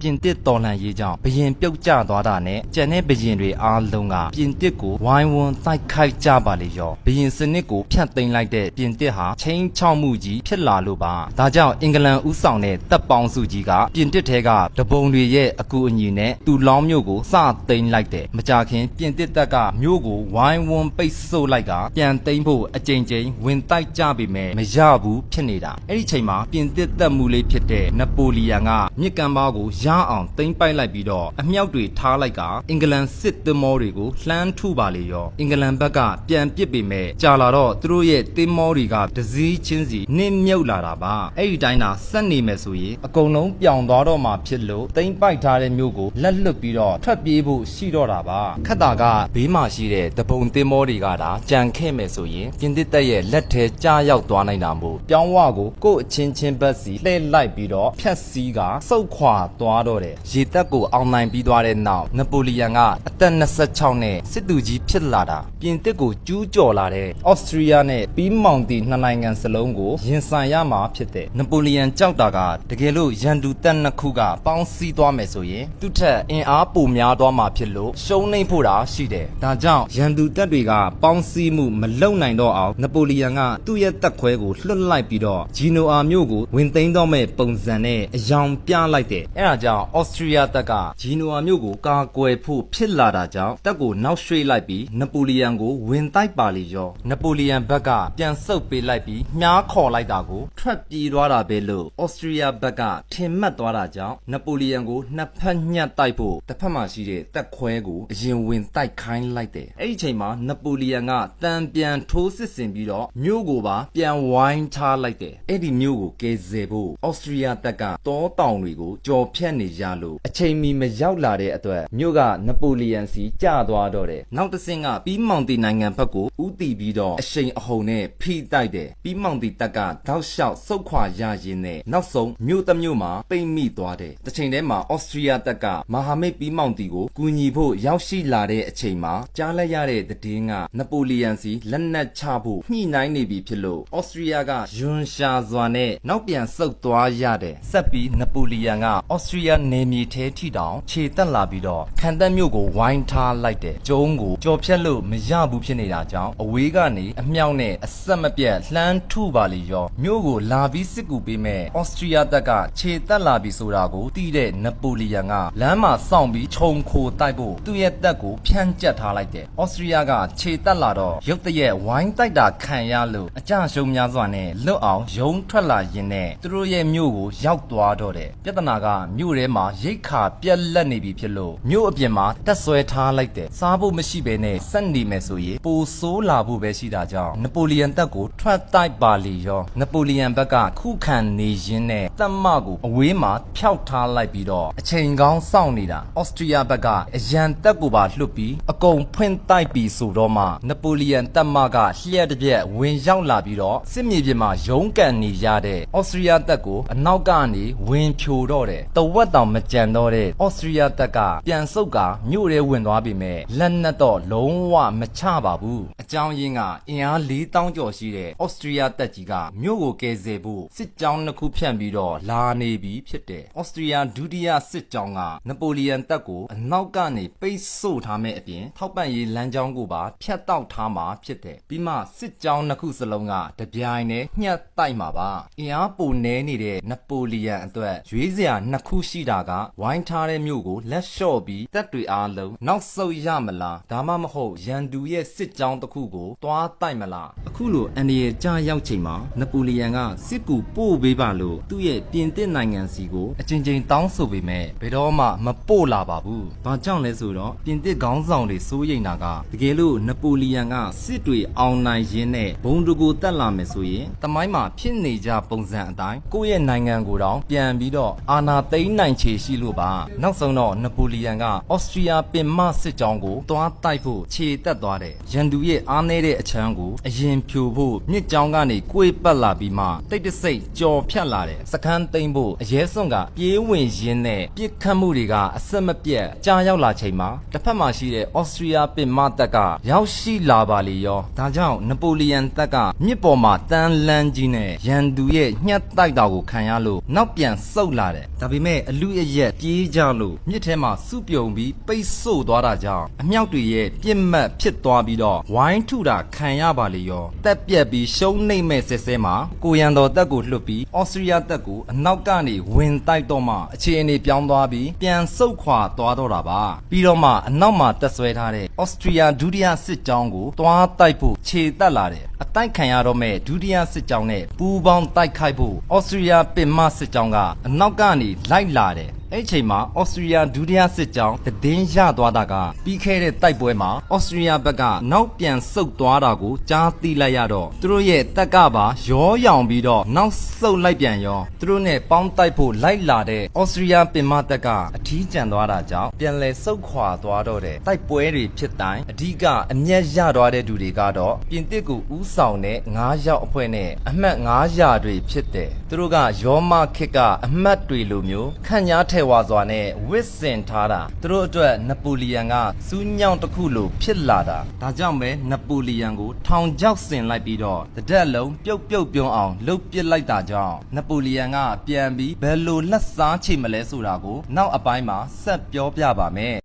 ပြင်သစ်တော်လှန်ရေးကြောင့်ဘရင်ပြုတ်ကျသွားတာနဲ့ကျန်တဲ့ဘရင်တွေအားလုံးကပြင်သစ်ကိုဝိုင်းဝန်းတိုက်ခိုက်ကြပါလေရောဘရင်စနစ်ကိုဖျက်သိမ်းလိုက်တဲ့ပြင်သစ်ဟာချင်းချောက်မှုကြီးဖြစ်လာလို့ပါဒါကြောင့်အင်္ဂလန်ဦးဆောင်တဲ့တပ်ပေါင်းစုကြီးကပြင်သစ်ထဲကတပုံတွေရဲ့အကူအညီနဲ့တူလောင်းမြို့ကိုစသိမ်းလိုက်တယ်မကြခင်ပြင်သစ်တပ်ကမြို့ကိုဝိုင်းဝန်းပိတ်ဆို့လိုက်ကပြန်သိမ်းဖို့အကြိမ်ကြိမ်ဝင်တိုက်ကြပေမဲ့မရဘူးဖြစ်နေတာအဲ့ဒီချိန်မှာပြင်သစ်တပ်မှုလေးဖြစ်တဲ့နပိုလီယန်ကမြစ်ကမ်းပါးကိုရအောင်သိမ်းပိုက်လိုက်ပြီးတော့အမြောက်တွေထားလိုက်ကအင်္ဂလန်စစ်သင်္ဘောတွေကိုလှမ်းထုပါလေရောအင်္ဂလန်ဘက်ကပြန်ပစ်ပေမဲ့ကြာလာတော့သူတို့ရဲ့သင်္ဘောတွေကတစည်းချင်းစီနစ်မြုပ်လာတာပါအဲ့ဒီတိုင်းသာဆက်နေမယ်ဆိုရင်အကုန်လုံးပြောင်းသွားတော့မှဖြစ်လို့သိမ်းပိုက်ထားတဲ့မြို့ကိုလက်လွတ်ပြီးတော့ထွက်ပြေးဖို့ရှိတော့တာပါခက်တာကဘေးမှာရှိတဲ့တပုံသင်္ဘောတွေကဒါကြံခဲ့မယ်ဆိုရင်ပြင်သစ်တပ်ရဲ့လက်ထဲကြားရောက်သွားနိုင်တာမို့ပြောင်းဝကိုကို့အချင်းချင်းဘက်စီလှည့်လိုက်ပြီးတော့ဖြတ်စီးကစုတ်ခွာသွားတော့တယ်ရေတပ်ကိုအောင်နိုင်ပြီးသွားတဲ့နောက်နပိုလီယန်ကအသက်26နဲ့စစ်သူကြီးဖြစ်လာတာပြင်သစ်ကိုကျူးကျော်လာတဲ့ဩစတြီးယားနဲ့ပြီးမောင်တီနှစ်နိုင်ငံစလုံးကိုရင်ဆိုင်ရမှာဖြစ်တယ်နပိုလီယန်ကြောက်တာကတကယ်လို့ရန်သူတပ်နှစ်ခုကပေါင်းစည်းသွားမယ်ဆိုရင်သူ့ထက်အင်အားပိုများသွားမှာဖြစ်လို့ရှုံးနိမ့်ဖို့တာရှိတယ်ဒါကြောင့်ရန်သူတပ်တွေကပေါင်းစည်းမှုမလုံနိုင်တော့အောင်နပိုလီယန်ကသူ့ရဲ့တပ်ခွဲကိုလွှတ်လိုက်ပြီးတော့ဂျီနိုအာမြို့ကိုဝင်သိမ်းတော့မဲ့ပုံစံနဲ့အယောင်ပြလိုက်တယ်အဲဒါကြောင့်ဩစတြီးယားတပ်ကဂျီနိုအာမြို့ကိုကာကွယ်ဖို့ဖြစ်လာတာကြောင့်တပ်ကိုနောက်ရွှေ့လိုက်ပြီးနပိုလီယန်ကိုဝင်တိုက်ပါလေရောနပိုလီယန်ဘက်ကပြန်ဆုတ်ပေးလိုက်ပြီးမြားခေါ်လိုက်တာကိုထွက်ပြေးသွားတာပဲလို့ဩစတြီးယားဘက်ကထင်မှတ်သွားတာကြောင့်နပိုလီယန်ကိုနှစ်ဖက်ညှပ်တိုက်ဖို့တစ်ဖက်မှာရှိတဲ့တပ်ခွဲကိုအရင်ဝင်တိုက်ခိုင်းလိုက်တယ်အဲ့ဒီချိန်မှာနပိုလီယန်ကတန်ပြန်ထိုးစစ်ဆင်ပြီးတော့မြို့ကိုပါပြန်ဝိုင်းထားလိုက်တယ်အဲ့ဒီမြို့ကိုကယ်ဆယ်ဖို့ဩစတြီးယားတပ်ကတောတောင်တွေကိုကြော်ဖြတ်နေကြလို့အချိန်မီမရောက်လာတဲ့အတွက်မြို့ကနပိုလီယန်စီကျသွားတော့တယ်နောက်တစ်ဆင့်ကပြီးမောင်တီနိုင်ငံဘက်ကိုဦးတည်ပြီးတော့အရှိန်အဟုန်နဲ့ဖိတိုက်တယ်ပြီးမောင်တီတပ်ကတောက်လျှောက်ဆုတ်ခွာရရင်းနဲ့နောက်ဆုံးမြို့တစ်မြို့မှာပိတ်မိသွားတယ်တစ်ချိန်တည်းမှာဩစတြီးယားတပ်ကမဟာမိတ်ပြီးမောင်တီကိုကူညီဖို့ရောက်ရှိလာတဲ့အချိန်မှာကြားလိုက်ရတဲ့သတင်းကနပိုလီယန်စီလက်နက်ချဖို့ညှိနှိုင်းနေပြီဖြစ်လို့ဩစတြီးယားကယွန်ရှာစွာနဲ့နောက်ပြန်ဆုတ်သွားရတယ်ဆက်ပြီးနပိုလီယန်ကဩစတြီးယားနယ်မြေထဲထိတောင်ခြေတက်လာပြီးတော့ခံတပ်မြို့ကိုဝိုင်းထားလိုက်တယ်ကျုံးကိုကြော်ဖြတ်လို့မရဘူးဖြစ်နေတာကြောင့်အဝေးကနေအမြောက်နဲ့အဆက်မပြတ်လှမ်းထုပါလေရောမြို့ကိုလာပြီးစစ်ကူပေးမဲ့ဩစတြီးယားတပ်ကခြေတက်လာပြီဆိုတာကိုသိတဲ့နပိုလီယန်ကလမ်းမှာစောင့်ပြီးခြုံခိုတိုက်ဖို့သူ့ရဲ့တပ်ကိုဖြန့်ကျက်ထားလိုက်တယ်ဩစတြီးယားကခြေတက်လာတော့ရုတ်တရက်ဝိုင်းတိုက်တာခံရလို့အကြရှုံးများစွာနဲ့လွတ်အောင်ရုံးထွက်လာရင်းနဲ့သူတို့ရဲ့မြို့ကိုရောက်သွားတော့တယ်ပြဿနာကမြို့ထဲမှာရိတ်ခါပြက်လက်နေပြီဖြစ်လို့မြို့အပြင်မှာတက်ဆွဲထားလိုက်တယ်စားဖို့မရှိဘဲနဲ့ဆက်နေမယ်ဆိုရင်ပိုဆိုးလာဖို့ပဲရှိတာကြောင့်နပိုလီယန်တပ်ကိုထွက်တိုက်ပါလေရောနပိုလီယန်ဘက်ကခုခံနေရင်းနဲ့တပ်မကိုအဝေးမှာဖျောက်ထားလိုက်ပြီးတော့အချိန်ကောင်းစောင့်နေတာဩစတြီးယားဘက်ကအရန်တပ်ကိုပါလွတ်ပြီးအကုန်ဖွင့်တိုက်ပြီးဆိုတော့မှနပိုလီယန်တပ်မကလျှက်တစ်ပြက်ဝင်ရောက်လာပြီးတော့စစ်မြေပြင်မှာရုန်းကန်နေရတဲ့ဩစတြီးယားတပ်ကိုအနောက်ကနေဝင်ဖြိုတော့တယ်တဝက်တောင်မကြံတော့တဲ့ဩစတြီးယားတပ်ကပြန်ဆုတ်ကမြို့ထဲဝင်သွားပြီမဲ့လက်နက်တော့လုံးဝမချပါဘူးအကြောင်းရင်းကအင်အား4000ကျော်ရှိတဲ့ဩစတြီးယားတပ်ကြီးကမြို့ကိုကယ်ဆယ်ဖို့စစ်ကြောင်းနှစ်ခုဖြန့်ပြီးတော့လာနေပြီဖြစ်တယ်ဩစတြီးယားဒုတိယစစ်ကြောင်းကနပိုလီယန်တပ်ကိုအနောက်ကနေပိတ်ဆို့ထားမဲ့အပြင်ထောက်ပံ့ရေးလမ်းကြောင်းကိုပါဖြတ်တောက်ထားမှာဖြစ်တယ်ပြီးမှစစ်ကြောင်းနှစ်ခုစလုံးကတပြိုင်တည်းညှပ်တိုက်မှာပါအင်အားပိုနေနေတဲ့နပိုလီယန်အတွက်ရွေးစရာနှစ်ခုရှိတာကဝိုင်းထားတဲ့မြို့ကိုလက်လျှော့ပြီးတပ်တွေအားလုံးနောက်ဆုတ်ရမလားဒါမှမဟုတ်ရန်သူရဲ့စစ်ကြောင်းတစ်ခုကိုတွားတိုက်မလားအခုလိုအန်ဒီရဲ့ကြားရောက်ချိန်မှာနပိုလီယန်ကစစ်ကူပို့ပေးပါလို့သူ့ရဲ့ပြင်သစ်နိုင်ငံစီကိုအချင်းချင်းတောင်းဆိုပေမဲ့ဘယ်တော့မှမပို့လာပါဘူးဘာကြောင့်လဲဆိုတော့ပြင်သစ်ခေါင်းဆောင်တွေစိုးရိမ်တာကတကယ်လို့နပိုလီယန်ကစစ်တွေအောင်နိုင်ရင်းနဲ့ဘုံတကူတက်လာမယ်ဆိုရင်တမိုင်းမှာဖြစ်နေကြပုံစံအတိုင်းကိုယ့်ရဲ့နိုင်ငံကိုတောင်ပြန်ပြီးတော့အာဏာသိမ်းနိုင်ချေရှိလို့ပါနောက်ဆုံးတော့နပိုလီယန်ကဩစတြီးယားပင်မစစ်ကြောင်းကိုတွားတိုက်ဖို့ခြေတက်သွားတယ်ရန်သူရဲ့ အားနည်းတဲ့အချမ်းကိုအရင်ဖြိုဖို့မြစ်ကြောင်းကနေကိုယ်ပတ်လာပြီးမှတိတ်တဆိတ်ကြော်ဖြတ်လာတယ်စခန်းသိမ်းဖို့အရဲစွန့်ကပြေးဝင်ရင်းနဲ့ပြစ်ခတ်မှုတွေကအဆက်မပြတ်ကြားရောက်လာချိန်မှာတစ်ဖက်မှာရှိတဲ့ဩစတြီးယားပင်မတပ်ကရောက်ရှိလာပါလေရောဒါကြောင့်နပိုလီယန်တပ်ကမြစ်ပေါ်မှာတန်းလန်းကြီးနဲ့ရန်သူရဲ့ညှက်တိုက်တာကိုခံရလို့နောက်ပြန်ဆုတ်လာတယ်ဒါပေမဲ့အလူအယက်ပြေးကြလို့မြစ်ထဲမှာစုပြုံပြီးပိတ်ဆို့သွားတာကြောင့်အမြောက်တွေရဲ့ပြစ်မှတ်ဖြစ်သွားပြီးတော့ဝိုင်းထုတာခံရပါလေရောတက်ပြက်ပြီးရှုံးနိမ့်မဲ့ဆဲဆဲမှာကိုရန်တော်တပ်ကိုလွှတ်ပြီးဩစတြီးယားတပ်ကိုအနောက်ကနေဝင်တိုက်တော့မှအခြေအနေပြောင်းသွားပြီးပြန်ဆုတ်ခွာသွားတော့တာပါပြီးတော့မှအနောက်မှာတက်ဆွဲထားတဲ့ဩစတြီးယားဒုတိယစစ်ကြောင်းကိုတွားတိုက်ဖို့ခြေတက်လာတယ်အတိုက်ခံရတော့မဲ့ဒုတိယစစ်ကြောင်းနဲ့ပူးပေါင်းတိုက်ခိုက်ဖို့ဩစတြီးယားပင်မစစ်ကြောင်းကအနောက်ကနေလိုက်လာတယ်အဲ့ချိန်မှာဩစတြီးယားဒုတိယစစ်ကြောင်းတည်င်းရသွားတာကပြီးခဲ့တဲ့တိုက်ပွဲမှာဩစတြီးယားဘက်ကနောက်ပြန်ဆုတ်သွားတာကိုကြားသိလိုက်ရတော့သူတို့ရဲ့တက်ကပါရောရောင်ပြီးတော့နောက်ဆုတ်လိုက်ပြန်ရောသူတို့နဲ့ပေါင်းတိုက်ဖို့လိုက်လာတဲ့ဩစတြီးယားပင်မတက်ကအထီးကျန်သွားတာကြောင့်ပြန်လဲဆုတ်ခွာသွားတော့တဲ့တိုက်ပွဲတွေဖြစ်တိုင်းအဓိကအမျက်ရသွားတဲ့သူတွေကတော့ပြင်သစ်ကိုဥဆောင်တဲ့9ယောက်အဖွဲ့နဲ့အမှတ်900တွေဖြစ်တယ်သူတို့ကရောမခစ်ကအမှတ်တွေလိုမျိုးခန့်ညားထဲဝါစွာနဲ့ဝစ်စင်ထားတာသူတို့အတွက်နပိုလီယန်ကစူးညောင်းတစ်ခုလိုဖြစ်လာတာဒါကြောင့်ပဲနပိုလီယန်ကိုထောင်ချောက်ဆင်လိုက်ပြီးတော့တဒက်လုံးပြုတ်ပြုံအောင်လှုပ်ပစ်လိုက်တာကြောင့်နပိုလီယန်ကပြန်ပြီးဘယ်လိုလက်စားချိမလဲဆိုတာကိုနောက်အပိုင်းမှာဆက်ပြောပြပါမယ်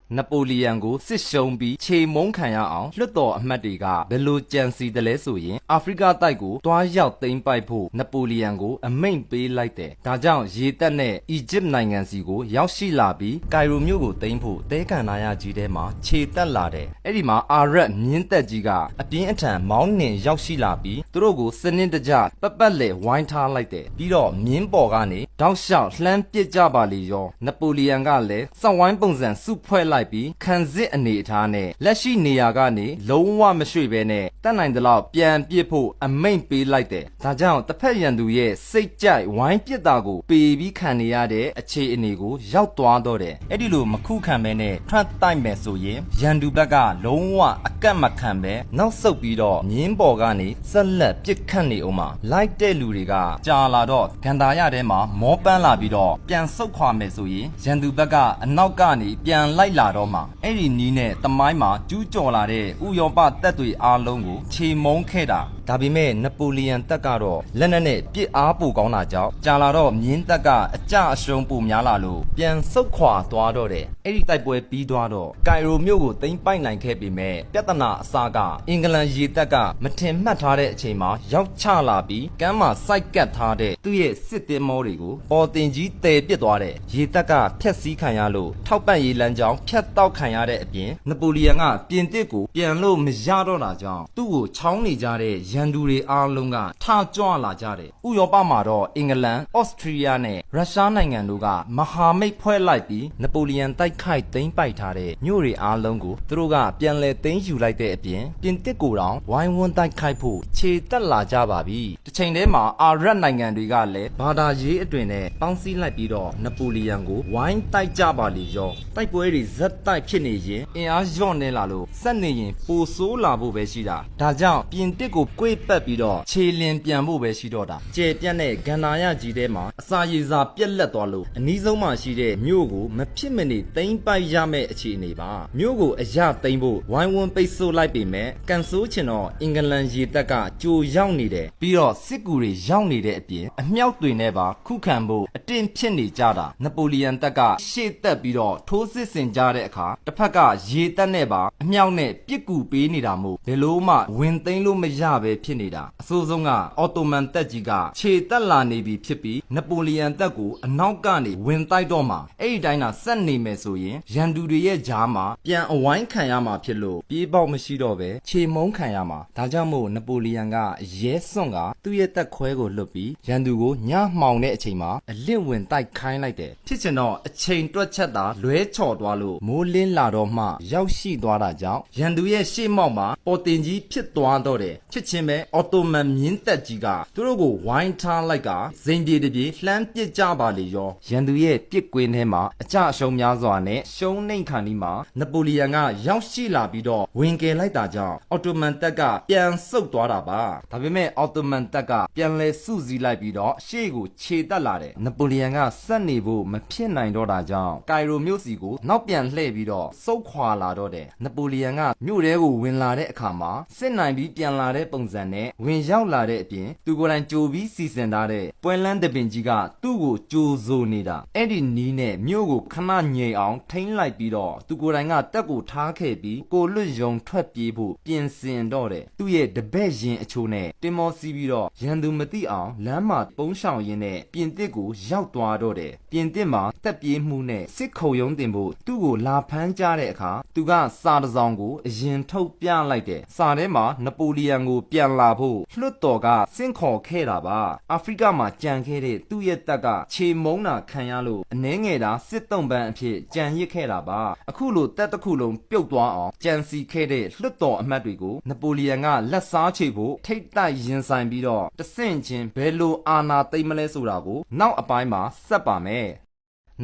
နပိုလီယန်ကိုစစ်ရှုံးပြီးခြေမုံခံရအောင်လွှတ်တော်အမတ်တွေကဘယ်လိုကြံစီတယ်လဲဆိုရင်အာဖရိကတိုက်ကိုတွားရောက်သိမ်းပိုက်ဖို့နပိုလီယန်ကိုအမိန့်ပေးလိုက်တယ်။ဒါကြောင့်ရေတပ်နဲ့အီဂျစ်နိုင်ငံစီကိုရောက်ရှိလာပြီးကိုင်ရိုမြို့ကိုသိမ်းဖို့တဲကန်နာရကြီးထဲမှာခြေတက်လာတယ်။အဲ့ဒီမှာအာရက်မြင်းတပ်ကြီးကအပြင်းအထန်မောင်းနှင်ရောက်ရှိလာပြီးသူတို့ကိုစနစ်တကျပတ်လေဝိုင်းထားလိုက်တယ်။ပြီးတော့မြင်းပေါ်ကနေတောက်လျှောက်လှမ်းပစ်ကြပါလေရောနပိုလီယန်ကလည်းစောက်ဝိုင်းပုံစံစုဖွဲ့လိုက်ပြီးခံစစ်အနေအထားနဲ့လက်ရှိနေရာကနေလုံးဝမရွှေ့ဘဲနဲ့တတ်နိုင်သလောက်ပြန်ပစ်ဖို့အမိန့်ပေးလိုက်တယ်။ဒါကြောင့်တစ်ဖက်ရန်သူရဲ့စိတ်ကြိုက်ဝိုင်းပစ်တာကိုပေပြီးခံနေရတဲ့အခြေအနေကိုရောက်သွားတော့တယ်။အဲ့ဒီလိုမခုခံဘဲနဲ့ထွက်တိုက်မယ်ဆိုရင်ရန်သူဘက်ကလုံးဝအကန့်မခံဘဲနောက်ဆုတ်ပြီးတော့မြင်းပေါ်ကနေဆက်လက်ပစ်ခတ်နေအောင်မှာလိုက်တဲ့လူတွေကကြာလာတော့ဂန္ဓာရထဲမှာမောပန်းလာပြီးတော့ပြန်ဆုတ်ခွာမယ်ဆိုရင်ရန်သူဘက်ကအနောက်ကနေပြန်လိုက်လာတော့မှာအဲ့ဒီနီးနဲ့တမိုင်းမှာကျူးကျော်လာတဲ့ဥရောပတပ်တွေအားလုံးကိုခြေမုံခဲ့တာဒါပေမဲ့နပိုလီယန်တပ်ကတော့လက်နက်နဲ့ပြစ်အားပိုကောင်းတာကြောင့်ကြာလာတော့မြင်းတပ်ကအကြအရှုံးပိုများလာလို့ပြန်ဆုတ်ခွာသွားတော့တယ်အဲ့ဒီတိုက်ပွဲပြီးသွားတော့ကိုင်ရိုမြို့ကိုသိမ်းပိုက်နိုင်ခဲ့ပေမဲ့ပြဿနာအစကအင်္ဂလန်ရေတပ်ကမထင်မှတ်ထားတဲ့အချိန်မှာရောက်ချလာပြီးကမ်းမှာစိုက်ကတ်ထားတဲ့သူ့ရဲ့စစ်သင်္ဘောတွေကိုပေါ်တင်ကြီးတည်ပစ်သွားတဲ့ရေတပ်ကဖျက်ဆီးခံရလို့ထောက်ပံ့ရေးလမ်းကြောင်းဖျက်တောက်ခံရတဲ့အပြင်နပိုလီယန်ကပြင်သစ်ကိုပြန်လို့မရတော့တာကြောင့်သူ့ကိုချောင်းနေကြတဲ့ရန်သူတွေအားလုံးကထကြွလာကြတယ်။ဥရောပမှာတော့အင်္ဂလန်၊ဩစတြီးယားနဲ့ရုရှားနိုင်ငံတို့ကမဟာမိတ်ဖွဲ့လိုက်ပြီးနပိုလီယန်တိုက်ခိုက်သိမ်းပိုက်ထားတဲ့မြို့တွေအားလုံးကိုသူတို့ကပြန်လည်သိမ်းယူလိုက်တဲ့အပြင်ပြင်သစ်ကိုတောင်ဝိုင်းဝန်းတိုက်ခိုက်ဖို့ခြေတက်လာကြပါပြီ။တစ်ချိန်တည်းမှာအာရပ်နိုင်ငံတွေကလည်းဘာသာရေးအတွင်နဲ့ပေါင်းစည်းလိုက်ပြီးတော့နပိုလီယန်ကိုဝိုင်းတိုက်ကြပါလေရောတိုက်ပွဲတွေဇက်တိုက်ဖြစ်နေရင်အင်အားလျော့နေလာလို့စက်နေရင်ပိုဆိုးလာဖို့ပဲရှိတာဒါကြောင့်ပြင်သစ်ကိုကိုယ်ပတ်ပြီးတော့ခြေလင်ပြန်ဖို့ပဲရှိတော့တာကျဲပြတ်တဲ့ဂန္ဓာရကြီးထဲမှာအစာရေစာပြက်လက်သွားလို့အနီးဆုံးမှာရှိတဲ့မြို့ကိုမဖြစ်မနေသိမ်းပိုက်ရမယ့်အခြေအနေပါမြို့ကိုအရသိမ်းဖို့ဝိုင်းဝန်းပိတ်ဆို့လိုက်ပေမဲ့ကန်ဆိုးချင်တော့အင်္ဂလန်ရေတပ်ကကြိုရောက်နေတယ်ပြီးတော့စစ်ကူတွေရောက်နေတဲ့အပြင်အမြောက်တွေနဲ့ပါခုခံဖို့အတင်းဖြစ်နေကြတာနပိုလီယန်တပ်ကရှေ့တက်ပြီးတော့ထိုးစစ်ဆင်ကြတဲ့အခါတစ်ဖက်ကရေတပ်နဲ့ပါအမြောက်နဲ့ပစ်ကူပေးနေတာမို့ဘယ်လို့မှဝင်သိမ်းလို့မရပဲဖြစ်နေတာအဆိုးဆုံးကအော်တိုမန်တပ်ကြီးကခြေတက်လာနေပြီဖြစ်ပြီးနပိုလီယန်တပ်ကိုအနောက်ကနေဝင်တိုက်တော့မှအဲ့ဒီတိုင်းကဆက်နေမယ်ဆိုရင်ရန်သူတွေရဲ့ကြားမှာပြန်အဝိုင်းခံရမှာဖြစ်လို့ပြေးပေါက်မရှိတော့ပဲခြေမုံခံရမှာဒါကြောင့်မို့နပိုလီယန်ကရဲစွန့်ကသူ့ရဲ့တပ်ခွဲကိုလွတ်ပြီးရန်သူကိုညမှောင်တဲ့အချိန်မှာအလင့်ဝင်တိုက်ခိုင်းလိုက်တယ်ဖြစ်ချင်တော့အချိန်တွက်ချက်တာလွဲချော်သွားလို့မိုးလင်းလာတော့မှရောက်ရှိသွားတာကြောင့်ရန်သူရဲ့ရှေ့မောက်မှာပေါ်တင်ကြီးဖြစ်သွားတော့တယ်ချစ်ချ ချင်းပဲအော်တိုမန်မြင်းတက်ကြီးကသူတို့ကိုဝိုင်းထားလိုက်ကဇိမ်ပြေတပြေလှမ်းပစ်ကြပါလေရောရန်သူရဲ့ပစ်ကွင်းထဲမှာအကြအရှုံးများစွာနဲ့ရှုံးနှိမ်ခံဒီမှာနပိုလီယန်ကရောက်ရှိလာပြီးတော့ဝင်ကယ်လိုက်တာကြောင့်အော်တိုမန်တပ်ကပြန်ဆုတ်သွားတာပါဒါပေမဲ့အော်တိုမန်တပ်ကပြန်လဲစုစည်းလိုက်ပြီးတော့ရှေ့ကိုခြေတက်လာတယ်နပိုလီယန်ကဆက်နေဖို့မဖြစ်နိုင်တော့တာကြောင့်ကိုင်ရိုမြို့စီကိုနောက်ပြန်လှည့်ပြီးတော့စုတ်ခွာလာတော့တယ်နပိုလီယန်ကမြို့ထဲကိုဝင်လာတဲ့အခါမှာစစ်နိုင်ပြီးပြန်လာတဲ့ပုံစံနဲ့ဝင်ရောက်လာတဲ့အပြင်သူကိုယ်တိုင်ကြိုပြီးစီစဉ်ထားတဲ့ပွဲလန်းတပင်ကြီးကသူ့ကိုကြိုဆိုနေတာအဲ့ဒီနီးနဲ့မြို့ကိုခဏငြိမ်အောင်ထိန်းလိုက်ပြီးတော့သူကိုယ်တိုင်ကတက်ကိုထားခဲ့ပြီးကိုလွတ်ယုံထွက်ပြေးဖို့ပြင်ဆင်တော့တယ်သူ့ရဲ့တပည့်ရင်အချိုးနဲ့တင်မောစီးပြီးတော့ရန်သူမသိအောင်လမ်းမှာပုံးရှောင်ရင်းနဲ့ပြင်တစ်ကိုရောက်သွားတော့တယ်ပြင်တစ်မှာတက်ပြေးမှုနဲ့စစ်ခုံရုံးတင်ဖို့သူ့ကိုလာဖမ်းကြတဲ့အခါသူကစာတစ်စောင်ကိုအရင်ထုတ်ပြလိုက်တယ်စာထဲမှာနပိုလီယန်ကိုပြန်လာဖို့လွှတ်တော်ကစင့်ခေါ်ခဲ့တာပါအာဖရိကမှာကြံခဲ့တဲ့သူ့ရဲ့တက်ကခြေမုံတာခံရလို့အနှဲငယ်တာစစ်တုံးပန်းအဖြစ်ကြံရစ်ခဲ့တာပါအခုလိုတက်တစ်ခုလုံးပြုတ်သွားအောင်ကြံစီခဲ့တဲ့လွှတ်တော်အမတ်တွေကိုနပိုလီယန်ကလက်စားချေဖို့ထိတ်တိုက်ရင်ဆိုင်ပြီးတော့တဆင့်ချင်းဘယ်လိုအာဏာသိမ်းမလဲဆိုတာကိုနောက်အပိုင်းမှာဆက်ပါမယ်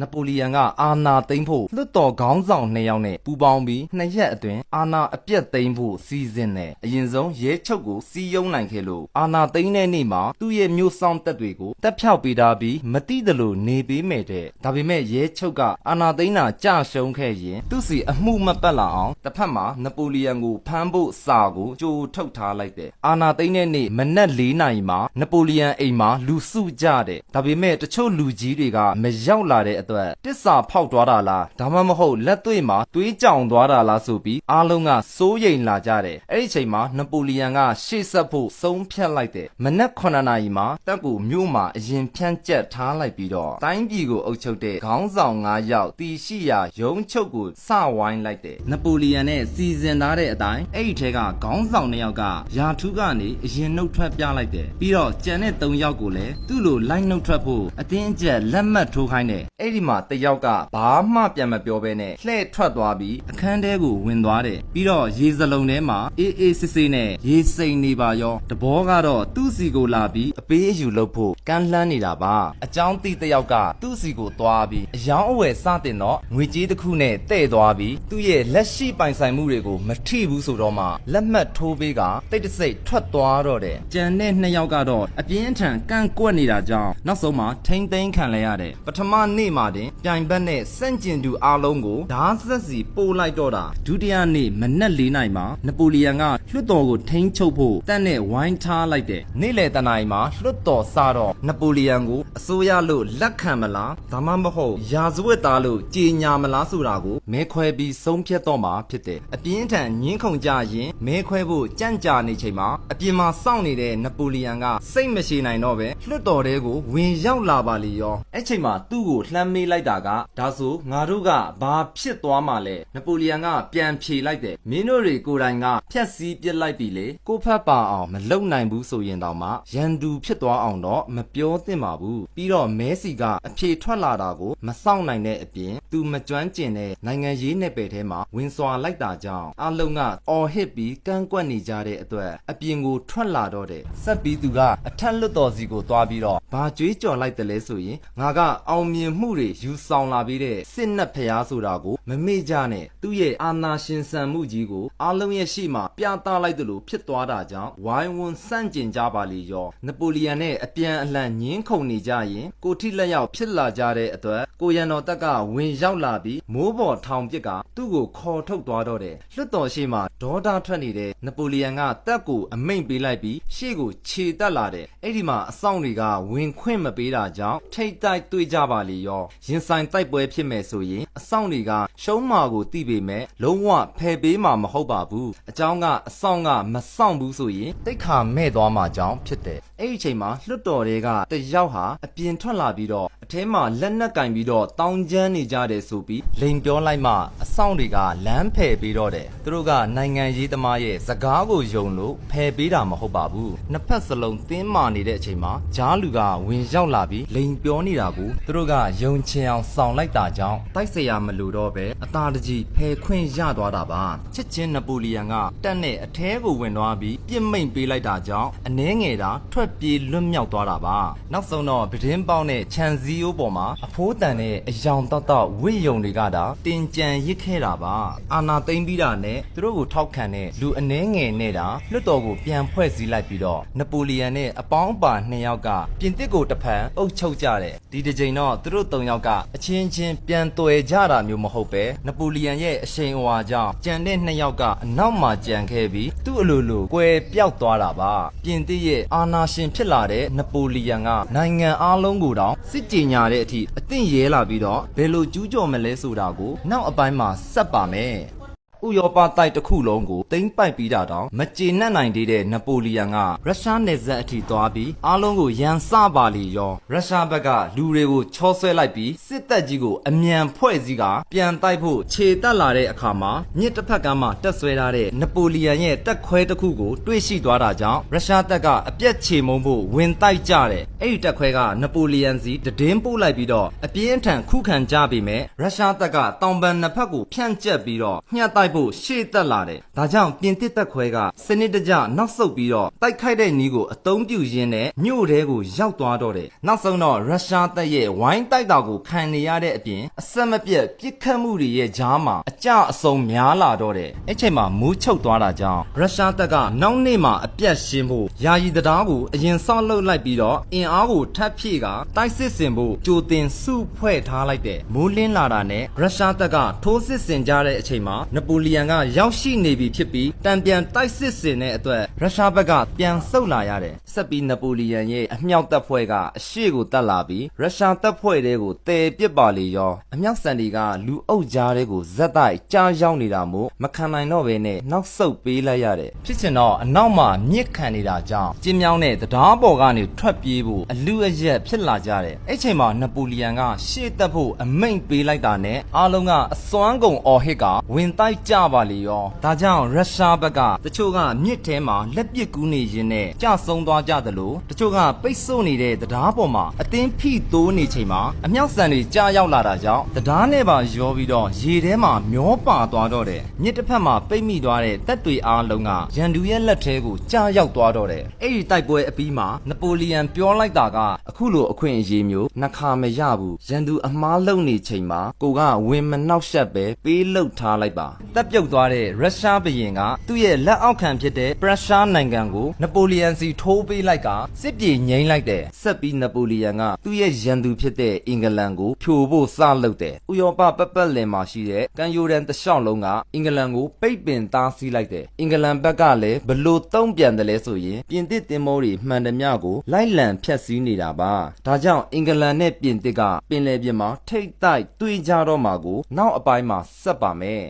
နပိုလီယန်ကအာဏာသိမ်းဖို့လွှတ်တော်ခေါင်းဆောင်2ယောက်နဲ့ပူးပေါင်းပြီး2ရက်အတွင်းအာဏာအပြတ်သိမ်းဖို့စီစဉ်တယ်။အရင်ဆုံးရဲချုပ်ကိုစီးယုံနိုင်ခဲ့လို့အာဏာသိမ်းတဲ့နေ့မှာသူ့ရဲ့မျိုးဆောင်တပ်တွေကိုတပ်ဖြောက်ပေးထားပြီးမတိသလိုနေပေးမယ်တဲ့။ဒါပေမဲ့ရဲချုပ်ကအာဏာသိမ်းတာကြရှုံးခဲ့ရင်သူ့စီအမှုမပတ်လာအောင်တစ်ဖက်မှာနပိုလီယန်ကိုဖမ်းဖို့စာကိုကြိုထုတ်ထားလိုက်တယ်။အာဏာသိမ်းတဲ့နေ့မနက်4နာရီမှာနပိုလီယန်အိမ်မှာလူစုကြတယ်။ဒါပေမဲ့တချို့လူကြီးတွေကမရောက်လာတဲ့အတွက်တစ္ဆာဖောက်သွားတာလားဒါမှမဟုတ်လက်တွေ့မှာသွေးကြောင်သွားတာလားဆိုပြီးအားလုံးကစိုးရိမ်လာကြတယ်အဲ့ဒီချိန်မှာနပိုလီယန်ကရှေ့ဆက်ဖို့ဆုံးဖြတ်လိုက်တယ်မနက်9နာရီမှာတပ်ကိုမြို့မှာအရင်ဖြန့်ကျက်ထားလိုက်ပြီးတော့တိုင်းပြည်ကိုအုပ်ချုပ်တဲ့ခေါင်းဆောင်9ယောက်တီရှိရာရုံးချုပ်ကိုစဝိုင်းလိုက်တယ်နပိုလီယန်နဲ့စီစဉ်ထားတဲ့အတိုင်းအဲ့ဒီထဲကခေါင်းဆောင်2ယောက်ကယာထူးကနေအရင်နှုတ်ထွက်ပြလိုက်တယ်ပြီးတော့ကျန်တဲ့3ယောက်ကိုလည်းသူ့လိုလိုက်နှုတ်ထွက်ဖို့အတင်းအကျပ်လက်မှတ်ထိုးခိုင်းတယ်အဲ့ဒီမှာတယောက်ကဘာမှပြန်မပြောဘဲနဲ့လှည့်ထွက်သွားပြီးအခန်းထဲကိုဝင်သွားတယ်ပြီးတော့ရေစလုံးထဲမှာအေးအေးဆေးဆေးနဲ့ရေစိမ်နေပါရောတဘောကတော့သူ့စီကိုလာပြီးအပေးအယူလုပ်ဖို့ကမ်းလှမ်းနေတာပါအကြောင်းသိတယောက်ကသူ့စီကိုသွားပြီးအယောင်းအဝယ်စတင်တော့ငွေကြေးတစ်ခုနဲ့တဲ့သွားပြီးသူ့ရဲ့လက်ရှိပိုင်ဆိုင်မှုတွေကိုမထိဘူးဆိုတော့မှလက်မှတ်ထိုးပေးကတိတ်တဆိတ်ထွက်သွားတော့တယ်ကြံတဲ့2ယောက်ကတော့အပြင်းထန်ကန့်ကွက်နေတာကြောင့်နောက်ဆုံးမှထိမ့်သိမ်းခံလဲရတယ်ပထမနေ့မှာတင်ပြိုင်ဘက်နဲ့စန့်ကျင်သူအားလုံးကိုဓာတ်ဆက်စီပို့လိုက်တော့တာဒုတိယနေ့မနက်4နာရီမှာနပိုလီယန်ကလွှတ်တော်ကိုထိန်းချုပ်ဖို့တပ်နဲ့ဝိုင်းထားလိုက်တယ်နေ့လယ်တနာရီမှာလွှတ်တော်စတော့နပိုလီယန်ကိုအစိုးရလို့လက်ခံမလားဒါမှမဟုတ်ရာဇဝတ်သားလို့ကြေညာမလားဆိုတာကိုမဲခွဲပြီးဆုံးဖြတ်တော့မှာဖြစ်တယ်အပြင်းထန်ညှင်းခုန်ကြရင်မဲခွဲဖို့ကြံ့ကြာနေချိန်မှာအပြင်မှာစောင့်နေတဲ့နပိုလီယန်ကစိတ်မရှိနိုင်တော့ပဲလွှတ်တော်ထဲကိုဝင်ရောက်လာပါလေရောအဲ့ချိန်မှာသူ့ကိုလှမ်းမေးလိုက်တာကဒါဆိုငါတို့ကဘာဖြစ်သွားမှလဲနပိုလီယန်ကပြန်ဖြေလိုက်တယ်မင်းတို့တွေကိုယ်တိုင်ကဖြက်စီးပစ်လိုက်ပြီလေကိုဖက်ပါအောင်မလုံနိုင်ဘူးဆိုရင်တော့မှရန်သူဖြစ်သွားအောင်တော့မပြောသင့်ပါဘူးပြီးတော့မဲစီကအဖြေထွက်လာတာကိုမစောင့်နိုင်တဲ့အပြင်သူမကျွမ်းကျင်တဲ့နိုင်ငံရေးနယ်ပယ်ထဲမှာဝင်စွာလိုက်တာကြောင့်အလုံးကအော်ဟစ်ပြီးကန့်ကွက်နေကြတဲ့အတွက်အပြင်ကိုထွက်လာတော့တယ်ဆက်ပြီးသူကအထက်လွတ်တော်စီကိုသွားပြီးတော့ဘာကြွေးကြော်လိုက်တယ်လဲဆိုရင်ငါကအောင်မြင်မှုတွေယူဆောင်လာပြီးတဲ့စစ်နက်ဖျားဆိုတာကိုမမေ့ကြနဲ့သူ့ရဲ့အာဏာရှင်ဆန်မှုကြီးကိုအားလုံးရဲ့ရှေ့မှာပြသလိုက်သလိုဖြစ်သွားတာကြောင့်ဝိုင်းဝန်းဆန့်ကျင်ကြပါလေရောနပိုလီယန်နဲ့အပြန်အလှန်ညှင်းခုန်နေကြရင်ကိုထိလက်ရောက်ဖြစ်လာကြတဲ့အတွက်ကိုရန်တော်တက်ကဝင်ရောက်လာပြီးမိုးပေါ်ထောင်ပစ်ကသူ့ကိုခေါ်ထုတ်သွားတော့တယ်လွတ်တော်ရှေ့မှာဒေါသထွက်နေတဲ့နပိုလီယန်ကတက်ကိုအမိန့်ပေးလိုက်ပြီးရှေ့ကိုခြေတက်လာတယ်အဲ့ဒီမှာအဆောင်တွေကဝင်ခွင့်မပေးတာကြောင့်ထိတ်တိုက်တွေ့ကြပါလေရောရင်ဆိုင်တိုက်ပွဲဖြစ်မယ်ဆိုရင်အဆောင်တွေကရှုံးမာကိုသိပေမဲ့လုံးဝဖယ်ပေးမှာမဟုတ်ပါဘူးအကြောင်းကအဆောင်ကမဆောင်ဘူးဆိုရင်တိတ်ခါမဲ့သွားမှာကြောင်းဖြစ်တယ်အဲ့ဒီချိန်မှာလွတ်တော်တွေကတယောက်ဟာအပြင်ထွက်လာပြီးတော့အထဲမှာလက်နက်ကင်ပြီးတော့တောင်းကျမ်းနေကြတယ်ဆိုပြီးလိန်ပြောလိုက်မှအ စောင့်တွေကလမ်းဖယ်ပေးတော့တယ်သူတို့ကနိုင်ငံရေးသမားရဲ့စကားကိုယုံလို့ဖယ်ပေးတာမဟုတ်ပါဘူးနှစ်ဖက်စလုံးတင်းမာနေတဲ့အချိန်မှာဂျားလူကဝင်ရောက်လာပြီးလိန်ပြောနေတာကိုသူတို့ကယုံချင်အောင်ဆောင်လိုက်တာကြောင့်တိုက်เสียမလို့တော့ပဲအသာတကြီးဖယ်ခွင့်ရသွားတာပါချစ်ချင်းနပိုလီယန်ကတက်နဲ့အထဲကိုဝင်သွားပြီးပြစ်မိန်ပေးလိုက်တာကြောင့်အနှဲငယ်တာထွက်ပြေးလွတ်မြောက်သွားတာပါနောက်ဆုံးတော့ပဒင်းပေါင်းနဲ့ခြံစည်းရိုးပေါ်မှာအဖိုးတန်နဲ့အယောင်တောက်ဝိယုံတွေကတာတင်ကြံရစ်ခဲ့တာပါအာနာသိမ့်ပြီးတာနဲ့သူတို့ကိုထောက်ခံတဲ့လူအနှဲငယ်နဲ့တာလွတ်တော်ကိုပြန်ဖွဲ့စည်းလိုက်ပြီးတော့နပိုလီယန်နဲ့အပေါင်းအပါ2ယောက်ကပြင်သစ်ကိုတဖန်အုပ်ချုပ်ကြတယ်ဒီတစ်ချိန်တော့သူတို့3ယောက်ကအချင်းချင်းပြန်တွယ်ကြတာမျိုးမဟုတ်ပဲနပိုလီယန်ရဲ့အရှိန်အဝါကြောင့်ကြံတဲ့2ယောက်ကအနောက်မှာကြံခဲ့ပြီးသူ့အလိုလိုကွဲပြောက်သွားတာပါပြင်သစ်ရဲ့အာဏာရှင်ဖြစ်လာတဲ့နပိုလီယန်ကနိုင်ငံအားလုံးကိုတောင်စစ်ကြေညာတဲ့အထိအသင့်ရဲလာပြီးတော့ဘယ်လိုကျူးကျော်မလဲဆိုတာကိုနောက်အပိုင်းမှာဆက်ပါမယ်ဥရောပတိုက်တစ်ခုလုံးကိုသိမ်းပိုက်ပြီးတာတောင်မကျေနပ်နိုင်သေးတဲ့နပိုလီယန်ကရုရှားနယ်စပ်အထိသွားပြီးအားလုံးကိုရန်စပါလီရောရုရှားဘက်ကလူတွေကိုချောဆွဲလိုက်ပြီးစစ်တပ်ကြီးကိုအမြန်ဖွဲ့စည်းကပြန်တိုက်ဖို့ခြေတက်လာတဲ့အခါမှာမြစ်တစ်ဖက်ကမှတက်ဆွဲထားတဲ့နပိုလီယန်ရဲ့တပ်ခွဲတစ်ခုကိုတွေ့ရှိသွားတာကြောင့်ရုရှားတပ်ကအပြက်ချေမှုန်းဖို့ဝင်တိုက်ကြတယ်အဲ့ဒီတပ်ခွဲကနပိုလီယန်စီတည်င်းပို့လိုက်ပြီးတော့အပြင်းထန်ခုခံကြပေမဲ့ရုရှားတပ်ကတောင်ပန်နှစ်ဖက်ကိုဖြန့်ကျက်ပြီးတော့ညှပ်တိုက်ဖို့ရှေ့တက်လာတယ်။ဒါကြောင့်ပြင်သစ်တပ်ခွဲကစနစ်တကျနောက်ဆုတ်ပြီးတော့တိုက်ခိုက်တဲ့နီးကိုအသုံးပြုရင်းနဲ့မြို့ထဲကိုရောက်သွားတော့တယ်။နောက်ဆုံးတော့ရုရှားတပ်ရဲ့ဝိုင်းတိုက်တာကိုခံနေရတဲ့အပြင်အဆက်မပြတ်ပစ်ခတ်မှုတွေရဲ့ကြားမှာအကြအဆုံးများလာတော့တယ်။အဲ့ချိန်မှာမူးချုပ်သွားတာကြောင့်ရုရှားတပ်ကနောက်နေ့မှာအပြတ်ရှင်းဖို့ယာယီတရားကိုအရင်ဆောက်လုပ်လိုက်ပြီးတော့အင်အားကိုထပ်ဖြည့်ကတိုက်စစ်ဆင်ဖို့ကြိုတင်စုဖွဲ့ထားလိုက်တယ်။မိုးလင်းလာတာနဲ့ရုရှားတပ်ကထိုးစစ်ဆင်ကြတဲ့အချိန်မှာနပိုလီယန်ကရောက်ရှိနေပြီဖြစ်ပြီးတံပြန်တိုက်စစ်ဆင်တဲ့အတွက်ရုရှားဘက်ကပြန်ဆုတ်လာရတယ်။ဆက်ပြီးနပိုလီယန်ရဲ့အမြောက်တပ်ဖွဲ့ကအရှေ့ကိုတက်လာပြီးရုရှားတပ်ဖွဲ့တွေကိုတည်ပစ်ပါလေရောအမြောက်ဆန်တွေကလူအုပ်ကြားတွေကိုဇက်တိုက်ကြားရောက်နေတာမို့မခံနိုင်တော့ဘဲနဲ့နောက်ဆုတ်ပေးလိုက်ရတယ်။ဖြစ်ချင်တော့အနောက်မှာမြစ်ခံနေတာကြောင့်ကျင်းမြောင်းတဲ့တရားပေါ်ကနေထွက်ပြေးဖို့အလူအယက်ဖြစ်လာကြတယ်။အဲ့ချိန်မှာနပိုလီယန်ကရှေ့တက်ဖို့အမိန့်ပေးလိုက်တာနဲ့အားလုံးကအစွမ်းကုန်အော်ဟစ်ကဝင်တိုက်ကြပါလေရောဒါကြောင့်ရုရှားဘက်ကတချို့ကမြစ်ထဲမှာလက်ပစ်ကူးနေရင်းနဲ့ကြဆုံးသွားကြသလိုတချို့ကပိတ်ဆို့နေတဲ့တရားပေါ်မှာအတင်းဖိတိုးနေချိန်မှာအမြောက်ဆန်တွေကြားရောက်လာတာကြောင့်တရားနဲ့ပါရောပြီးတော့ရေထဲမှာမျောပါသွားတော့တယ်မြစ်တစ်ဖက်မှာပိတ်မိသွားတဲ့တပ်တွေအားလုံးကရန်သူရဲ့လက်ထဲကိုကြားရောက်သွားတော့တယ်အဲ့ဒီတိုက်ပွဲအပြီးမှာနပိုလီယန်ပြောလိုက်တာကအခုလိုအခွင့်အရေးမျိုးနှခါမရဘူးရန်သူအမားလုံနေချိန်မှာကိုကဝင်မနှောက်ရှက်ပဲပေးလှုပ်ထားလိုက်ပါတပ်ပြုတ်သွားတဲ့ရုရှားဘုရင်ကသူ့ရဲ့လက်အောက်ခံဖြစ်တဲ့ပရုရှားနိုင်ငံကိုနပိုလီယန်စီထိုးပေးလိုက်ကစစ်ပြေငိမ့်လိုက်တယ်ဆက်ပြီးနပိုလီယန်ကသူ့ရဲ့ရန်သူဖြစ်တဲ့အင်္ဂလန်ကိုဖြိုဖို့စလုပ်တယ်ဥရောပပတ်လည်မှာရှိတဲ့ကန်ယိုရန်တစ်လျှောက်လုံးကအင်္ဂလန်ကိုပိတ်ပင်တားဆီးလိုက်တယ်အင်္ဂလန်ဘက်ကလည်းဘလို့တုံ့ပြန်တယ်လဲဆိုရင်ပြင်သစ်တင်မိုးတွေမှန်သမျှကိုလိုက်လံဖျက်ဆီးနေတာပါဒါကြောင့်အင်္ဂလန်နဲ့ပြင်သစ်ကပင်လယ်ပြင်မှာထိတ်တိုက်တွေ့ကြတော့မှာကိုနောက်အပိုင်းမှာဆက်ပါမယ်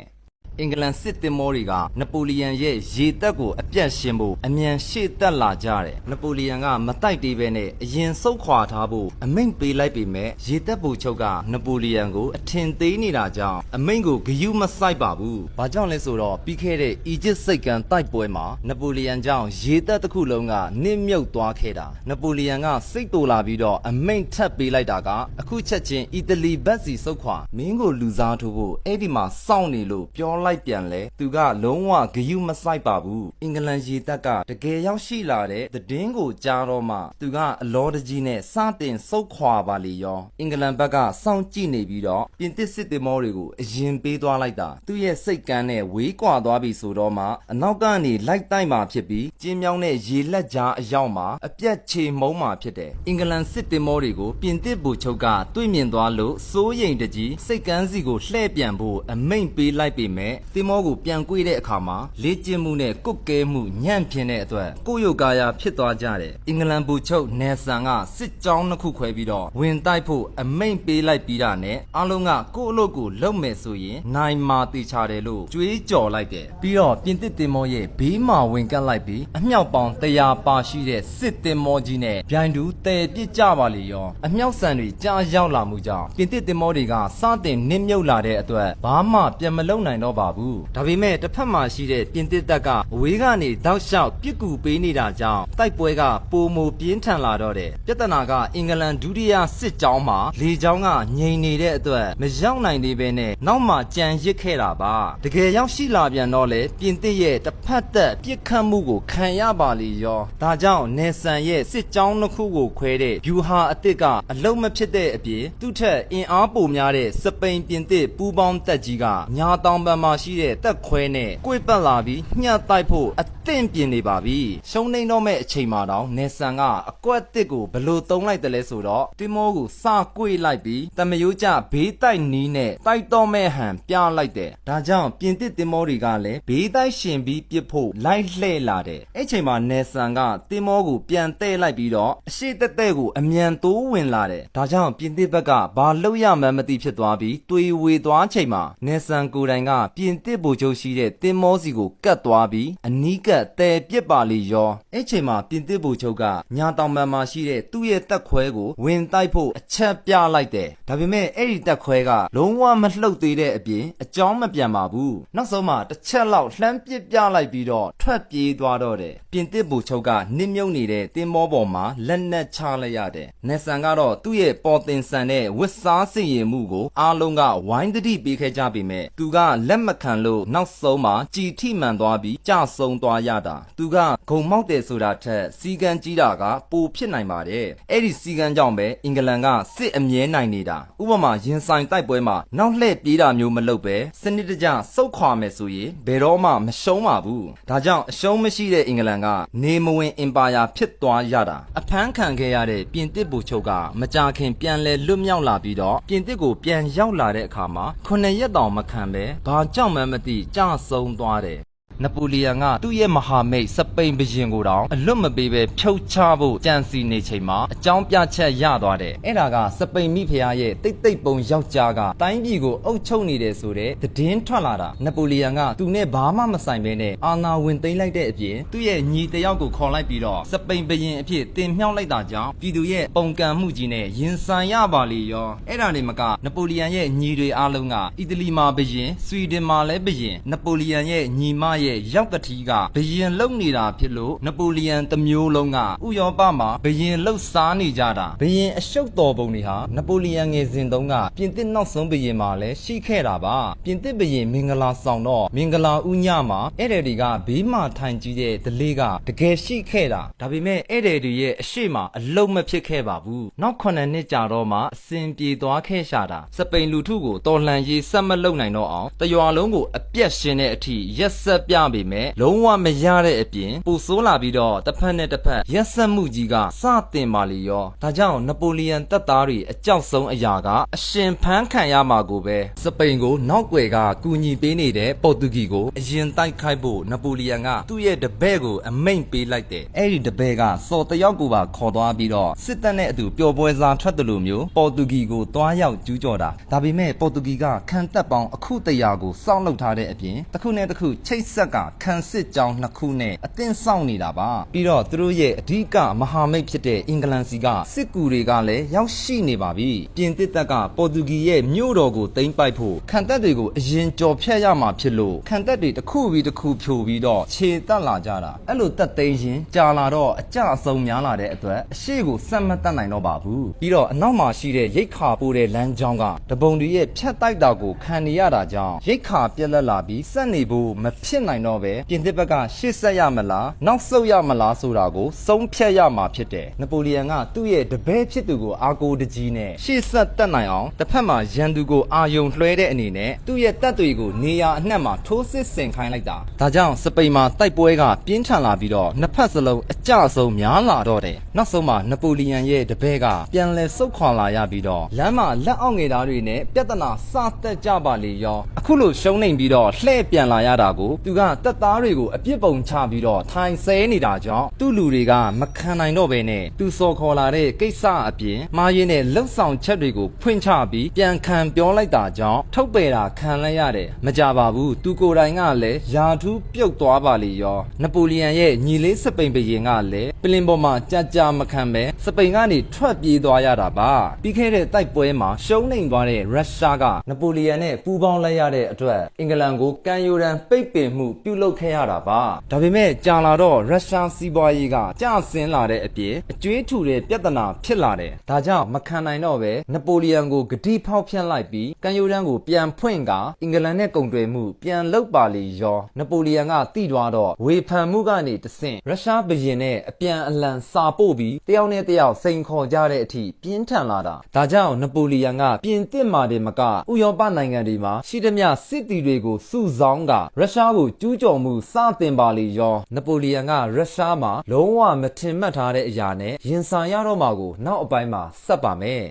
အင်္ဂလန်စစ်တင်မောတွေကနပိုလီယန်ရဲ့ရေတပ်ကိုအပြတ်ရှင်းဖို့အမြန်ရှေ့တက်လာကြတယ်။နပိုလီယန်ကမတိုက်သေးပဲနဲ့အရင်ဆုတ်ခွာထားဖို့အမိန့်ပေးလိုက်ပေမဲ့ရေတပ်ဗိုလ်ချုပ်ကနပိုလီယန်ကိုအထင်သေးနေတာကြောင့်အမိန့်ကိုဂယုမစိုက်ပါဘူး။ဘာကြောင့်လဲဆိုတော့ပြီးခဲ့တဲ့အီဂျစ်စိတ်ကန်တိုက်ပွဲမှာနပိုလီယန်ကြောင့်ရေတပ်တစ်ခုလုံးကနစ်မြုပ်သွားခဲ့တာ။နပိုလီယန်ကစိတ်တူလာပြီးတော့အမိန့်ထပ်ပေးလိုက်တာကအခုချက်ချင်းအီတလီဘက်စီဆုတ်ခွာမင်းကိုလူစားထိုးဖို့အဲ့ဒီမှာစောင့်နေလို့ပြောလိုက်ပြန်လဲသူကလုံးဝဂယုမစိုက်ပါဘူးအင်္ဂလန်ရေတပ်ကတကယ်ရောက်ရှိလာတဲ့သတင်းကိုကြားတော့မှသူကအလောတကြီးနဲ့စတင်ဆုတ်ခွာပါလေရောအင်္ဂလန်ဘက်ကစောင့်ကြည့်နေပြီးတော့ပြင်သစ်စစ်သည်မောတွေကိုအရင်ပေးသွားလိုက်တာသူရဲ့စိတ်ကန်းနဲ့ဝေးကွာသွားပြီဆိုတော့မှအနောက်ကနေလိုက်တိုက်မှာဖြစ်ပြီးကျင်းမြောင်းတဲ့ရေလက်ကြားအရောက်မှာအပြတ်ချေမုံမှာဖြစ်တယ်အင်္ဂလန်စစ်သည်မောတွေကိုပြင်သစ်ဗိုလ်ချုပ်ကတွေ့မြင်သွားလို့စိုးရိမ်တကြီးစိတ်ကန်းစီကိုလှည့်ပြန်ဖို့အမိန့်ပေးလိုက်ပေမဲ့ နဲ့တင်မောကိုပြန်ကွေးတဲ့အခါမှာလေ့ကျင့်မှုနဲ့ကုတ်ကဲမှုညံ့ပြင်းတဲ့အတွက်ကိုယုတ်ကာယာဖြစ်သွားကြတယ်အင်္ဂလန်ဗိုလ်ချုပ်နယ်ဆန်ကစစ်ကြောင်းနှစ်ခုခွဲပြီးတော့ဝင်တိုက်ဖို့အမိန့်ပေးလိုက်ပြီးတာနဲ့အားလုံးကကိုယ့်အလုပ်ကိုလုပ်မယ်ဆိုရင်နိုင်မာတေချာတယ်လို့ကြွေးကြော်လိုက်တယ်ပြီးတော့ပြင်သစ်တင်မောရဲ့ဘေးမှာဝင်ကတ်လိုက်ပြီးအမြောက်ပေါင်း100ပါရှိတဲ့စစ်တင်မောကြီးနဲ့ဗျိုင်တူတဲပစ်ကြပါလေရောအမြောက်ဆန်တွေကြားရောက်လာမှုကြောင့်ပြင်သစ်တင်မောတွေကစတင်နစ်မြုပ်လာတဲ့အတွက်ဘာမှပြန်မလုံနိုင်တော့ပါဘူးဒါပေမဲ့တစ်ဖက်မှာရှိတဲ့ပြင်သစ်တပ်ကအဝေးကနေတောက်လျှောက်ပြစ်ကူပေးနေတာကြောင့်တိုက်ပွဲကပိုမိုပြင်းထန်လာတော့တယ်ပြဿနာကအင်္ဂလန်ဒုတိယစစ်ကြောင်းမှာလေကြောင်းကငြိမ်နေတဲ့အတွက်မရောက်နိုင်သေးဘဲနဲ့နောက်မှကြံရစ်ခဲ့တာပါတကယ်ရောက်ရှိလာပြန်တော့လေပြင်သစ်ရဲ့တစ်ဖက်သက်ပြစ်ခတ်မှုကိုခံရပါလေရောဒါကြောင့်နယ်ဆန်ရဲ့စစ်ကြောင်းနှစ်ခုကိုခွဲတဲ့ဗျူဟာအသစ်ကအလုံးမဖြစ်တဲ့အပြင်သူ့ထက်အင်အားပိုများတဲ့စပိန်ပြင်သစ်ပူးပေါင်းတပ်ကြီးကညာတောင်ပံမှာရှိတဲ့တပ်ခွဲနဲ့ကွေ့ပတ်လာပြီးညှပ်တိုက်ဖို့အသင့်ပြင်နေပါပြီရှုံးနေတော့မဲ့အချိန်မှာတော့နယ်ဆန်ကအကွက်အသစ်ကိုဘလို့သုံးလိုက်တယ်လဲဆိုတော့တင်မောကိုစကွေ့လိုက်ပြီးတမယိုးကျဘေးတိုက်နီးနဲ့တိုက်တော့မဲ့ဟန်ပြလိုက်တယ်ဒါကြောင့်ပြင်သစ်တင်မောတွေကလည်းဘေးတိုက်ရှင်ပြီးပြစ်ဖို့လိုက်လှဲ့လာတယ်အဲ့ချိန်မှာနယ်ဆန်ကတင်မောကိုပြန်တဲ့လိုက်ပြီးတော့အရှိတက်တဲ့ကိုအမြန်တိုးဝင်လာတယ်ဒါကြောင့်ပြင်သစ်ဘက်ကဘာလို့ရမှန်းမသိဖြစ်သွားပြီးတွေးဝေသွားချိန်မှာနယ်ဆန်ကိုယ်တိုင်ကပြင်သစ်ဗိုလ်ချုပ်ရှိတဲ့တင်မောစီကိုကတ်သွားပြီးအနီးကပ်တဲပစ်ပါလေရောအဲ့ချိန်မှာပြင်သစ်ဗိုလ်ချုပ်ကညာတောင်ပံမှာရှိတဲ့သူ့ရဲ့တပ်ခွဲကိုဝင်တိုက်ဖို့အချက်ပြလိုက်တယ်ဒါပေမဲ့အဲ့ဒီတပ်ခွဲကလုံးဝမလှုပ်သေးတဲ့အပြင်အကြောင်းမပြန်ပါဘူးနောက်ဆုံးမှတစ်ချက်လောက်လှမ်းပစ်ပြလိုက်ပြီးတော့ထွက်ပြေးသွားတော့တယ်ပြင်သစ်ဗိုလ်ချုပ်ကနစ်မြုပ်နေတဲ့တင်မောပေါ်မှာလက်နက်ချလိုက်ရတယ်နယ်ဆန်ကတော့သူ့ရဲ့ပေါ်တင်ဆန်တဲ့ဝစ်စားစင်ရည်မှုကိုအားလုံးကဝိုင်းတတိပေးခဲ့ကြပေမဲ့သူကလက်မခံလို့နောက်ဆုံးမှာကြည်ထိမှန်သွားပြီးကြဆုံးသွားရတာသူကဂုံမောက်တယ်ဆိုတာထက်စီကံကြီးတာကပိုဖြစ်နိုင်ပါတယ်အဲ့ဒီစီကံကြောင့်ပဲအင်္ဂလန်ကစစ်အမြဲနိုင်နေတာဥပမာရင်ဆိုင်တိုက်ပွဲမှာနောက်လှည့်ပြေးတာမျိုးမလုပ်ပဲစနစ်တကျစုတ်ခွာမယ်ဆိုရင်ဘယ်တော့မှမရှုံးပါဘူးဒါကြောင့်အရှုံးမရှိတဲ့အင်္ဂလန်ကနေမဝင်အင်ပါယာဖြစ်သွားရတာအဖမ်းခံခဲ့ရတဲ့ပြင်သစ်ဗိုလ်ချုပ်ကမကြာခင်ပြန်လဲလွတ်မြောက်လာပြီးတော့ပြင်သစ်ကိုပြန်ရောက်လာတဲ့အခါမှာ9ရက်တောင်မခံပဲဘာကြောင့်မှမသိကြဆုံးသွားတယ်နပိုလီယန်ကသူ့ရဲ့မဟာမိတ်စပိန်ဘုရင်ကိုတောင်အလွတ်မပေးပဲဖြုတ်ချဖို့ကြံစီနေချိန်မှာအကြောင်းပြချက်ရသွားတယ်အဲ့ဒါကစပိန်မိဖုရားရဲ့တိတ်တိတ်ပုံယောက်ျားကတိုင်းပြည်ကိုအုပ်ချုပ်နေတယ်ဆိုတဲ့သတင်းထွက်လာတာနပိုလီယန်ကသူနဲ့ဘာမှမဆိုင်ပဲနဲ့အာဏာဝင်သိမ်းလိုက်တဲ့အပြင်သူ့ရဲ့ညီတယောက်ကိုခေါ်လိုက်ပြီးတော့စပိန်ဘုရင်အဖြစ်တင်မြှောက်လိုက်တာကြောင့်ပြည်သူရဲ့ပုံကံမှုကြီးနဲ့ရင်ဆိုင်ရပါလေရောအဲ့ဒါနေမကနပိုလီယန်ရဲ့ညီတွေအားလုံးကအီတလီမှာဘုရင်ဆွီဒင်မှာလည်းဘုရင်နပိုလီယန်ရဲ့ညီမရဲ့ရောက်ကတိကဘယင်လုံနေတာဖြစ်လို့နပိုလီယန်တစ်မျိုးလုံးကဥရောပမှာဘယင်လှုပ်စားနေကြတာဘယင်အရှုပ်တော်ပုံတွေဟာနပိုလီယန်ငယ်စဉ်တုန်းကပြင်သစ်နောက်ဆုံးဘယင်မှာလည်းရှိခဲ့တာပါပြင်သစ်ဘယင်မင်္ဂလာဆောင်တော့မင်္ဂလာဥညမှာအဲ့တဲ့တွေကဘေးမှာထိုင်ကြည့်တဲ့ဒလေးကတကယ်ရှိခဲ့တာဒါပေမဲ့အဲ့တဲ့တွေရဲ့အရှိမအလုံးမဖြစ်ခဲ့ပါဘူးနောက်9နှစ်ကြာတော့မှအစဉ်ပြေသွားခဲ့ရှာတာစပိန်လူထုကိုတော်လှန်ရေးဆက်မလုပ်နိုင်တော့အောင်တရွာလုံးကိုအပြက်ရှင်းတဲ့အထိရက်ဆက်ပြပေမဲ့လုံးဝမရတဲ့အပြင်ပူဆိုးလာပြီးတော့တစ်ဖက်နဲ့တစ်ဖက်ရက်ဆက်မှုကြီးကစတင်ပါလေရောဒါကြောင့်နပိုလီယန်တပ်သားတွေအကြောက်ဆုံးအရာကအရှင်ဖမ်းခံရမှာကိုပဲစပိန်ကိုနောက်ွယ်ကကူညီပေးနေတဲ့ပေါ်တူဂီကိုအရင်တိုက်ခိုက်ဖို့နပိုလီယန်ကသူ့ရဲ့တပည့်ကိုအမိန့်ပေးလိုက်တယ်အဲ့ဒီတပည့်ကစော်တယောက်ကိုပါခေါ်သွားပြီးတော့စစ်တပ်နဲ့အတူပျော်ပွဲစားထွက်တယ်လို့မျိုးပေါ်တူဂီကိုတွားရောက်ကျူးကျော်တာဒါပေမဲ့ပေါ်တူဂီကခံတပ်ပေါင်းအခု100ကိုစောင့်လုပ်ထားတဲ့အပြင်တစ်ခုနဲ့တစ်ခုချိတ်ဆက်ကခံစစ်ကြောင်း2ခုနဲ့အသင်းဆောင်နေတာပါပြီးတော့သူတို့ရဲ့အဓိကမဟာမိတ်ဖြစ်တဲ့အင်္ဂလန်စီကစစ်ကူတွေကလည်းရောက်ရှိနေပါပြီပြင်သစ်တပ်ကပေါ်တူဂီရဲ့မြို့တော်ကိုသိမ်းပိုက်ဖို့ခံတပ်တွေကိုအရင်ကြော်ဖြတ်ရမှာဖြစ်လို့ခံတပ်တွေတစ်ခုပြီးတစ်ခုဖြိုပြီးတော့ခြေတက်လာကြတာအဲ့လိုတက်သိမ်းရင်ကြာလာတော့အကြအဆုံးများလာတဲ့အတွက်အရှိကိုစက်မတက်နိုင်တော့ပါဘူးပြီးတော့အနောက်မှာရှိတဲ့ရိတ်ခါပိုးတဲ့လမ်းကြောင်းကတပုံတွေရဲ့ဖြတ်တိုက်တာကိုခံနေရတာကြောင့်ရိတ်ခါပြက်လက်လာပြီးစက်နေဖို့မဖြစ်နိုင် နိုင်တော့ပဲပြင်သစ်ဘက်ကရှေ့ဆက်ရမလားနောက်ဆုတ်ရမလားဆိုတာကိုဆုံးဖြတ်ရမှာဖြစ်တယ်နပိုလီယံကသူ့ရဲ့တပည့်ဖြစ်သူကိုအာကိုတကြီးနဲ့ရှေ့ဆက်တက်နိုင်အောင်တစ်ဖက်မှာရန်သူကိုအာယုံလွှဲတဲ့အနေနဲ့သူ့ရဲ့တပ်တွေကိုနေရာအနှံ့မှာထိုးစစ်ဆင်ခိုင်းလိုက်တာဒါကြောင့်စပိန်မှာတိုက်ပွဲကပြင်းထန်လာပြီးတော့နှစ်ဖက်စလုံးအကျဆုံးများလာတော့တယ်နောက်ဆုံးမှာနပိုလီယံရဲ့တပည့်ကပြန်လဲဆုတ်ခွာလာရပြီးတော့လမ်းမှာလက်အောက်ငယ်သားတွေနဲ့ပြဿနာစတက်ကြပါလေရောအခုလိုရှုံးနေပြီးတော့လှည့်ပြန်လာရတာကိုသူကတပ်သားတွေကိုအပြစ်ပုံချပြီးတော့ထိုင်ဆဲနေတာကြောင့်သူ့လူတွေကမခံနိုင်တော့ဘဲနဲ့သူစော်ခေါ်လာတဲ့ကိစ္စအပြင်မာရင်းနဲ့လှုပ်ဆောင်ချက်တွေကိုဖွင့်ချပြီးပြန်ခံပြောလိုက်တာကြောင့်ထုတ်ပယ်တာခံလိုက်ရတယ်မကြပါဘူးသူကိုယ်တိုင်ကလည်းယာထူးပြုတ်သွားပါလေရောနပိုလီယံရဲ့ညီလေးစပိန်ဘရင်ကလည်းပလင်ပေါ်မှာကြာမခံပဲစပိန်ကနေထွက်ပြေးသွားရတာပါပြီးခဲ့တဲ့တိုက်ပွဲမှာရှုံးနိမ့်သွားတဲ့ရုရှားကနပိုလီယံနဲ့ပူးပေါင်းလိုက်ရတဲ့အတွက်အင်္ဂလန်ကိုကန်ယိုရန်ပိတ်ပင်မှုပြုလုပ်ခဲ့ရတာပါဒါပေမဲ့ကြာလာတော့ရုရှားစီးပွားရေးကကျဆင်းလာတဲ့အပြင်အကျွေးထူတဲ့ပြဿနာဖြစ်လာတယ်ဒါကြောင့်မခံနိုင်တော့ပဲနပိုလီယံကိုဂတိဖောက်ဖျက်လိုက်ပြီးကန်ယိုရန်ကိုပြန်ဖွင့်ကအင်္ဂလန်နဲ့ကုန်တွယ်မှုပြန်လုပ်ပါလေရောနပိုလီယံကတိသွားတော့ဝေဖန်မှုကနေတဆင့်ရုရှားဘရင်နဲ့အပြန်အလှန်စာပို့ပြီးတယောက်နဲ့တယောက်စိန်ခေါ်ကြတဲ့အထိပြင်းထန်လာတာဒါကြောင့်နပိုလီယံကပြင်သစ်မှာတင်မကဥရောပနိုင်ငံတွေမှာရှိသမျှစစ်တီတွေကိုစုဆောင်းကရုရှားကိုကျူးကျော်မှုစတင်ပါလေရောနပိုလီယံကရုရှားမှာလုံးဝမထင်မှတ်ထားတဲ့အရာနဲ့ရင်ဆိုင်ရတော့မှာကိုနောက်အပိုင်းမှာဆက်ပါမယ်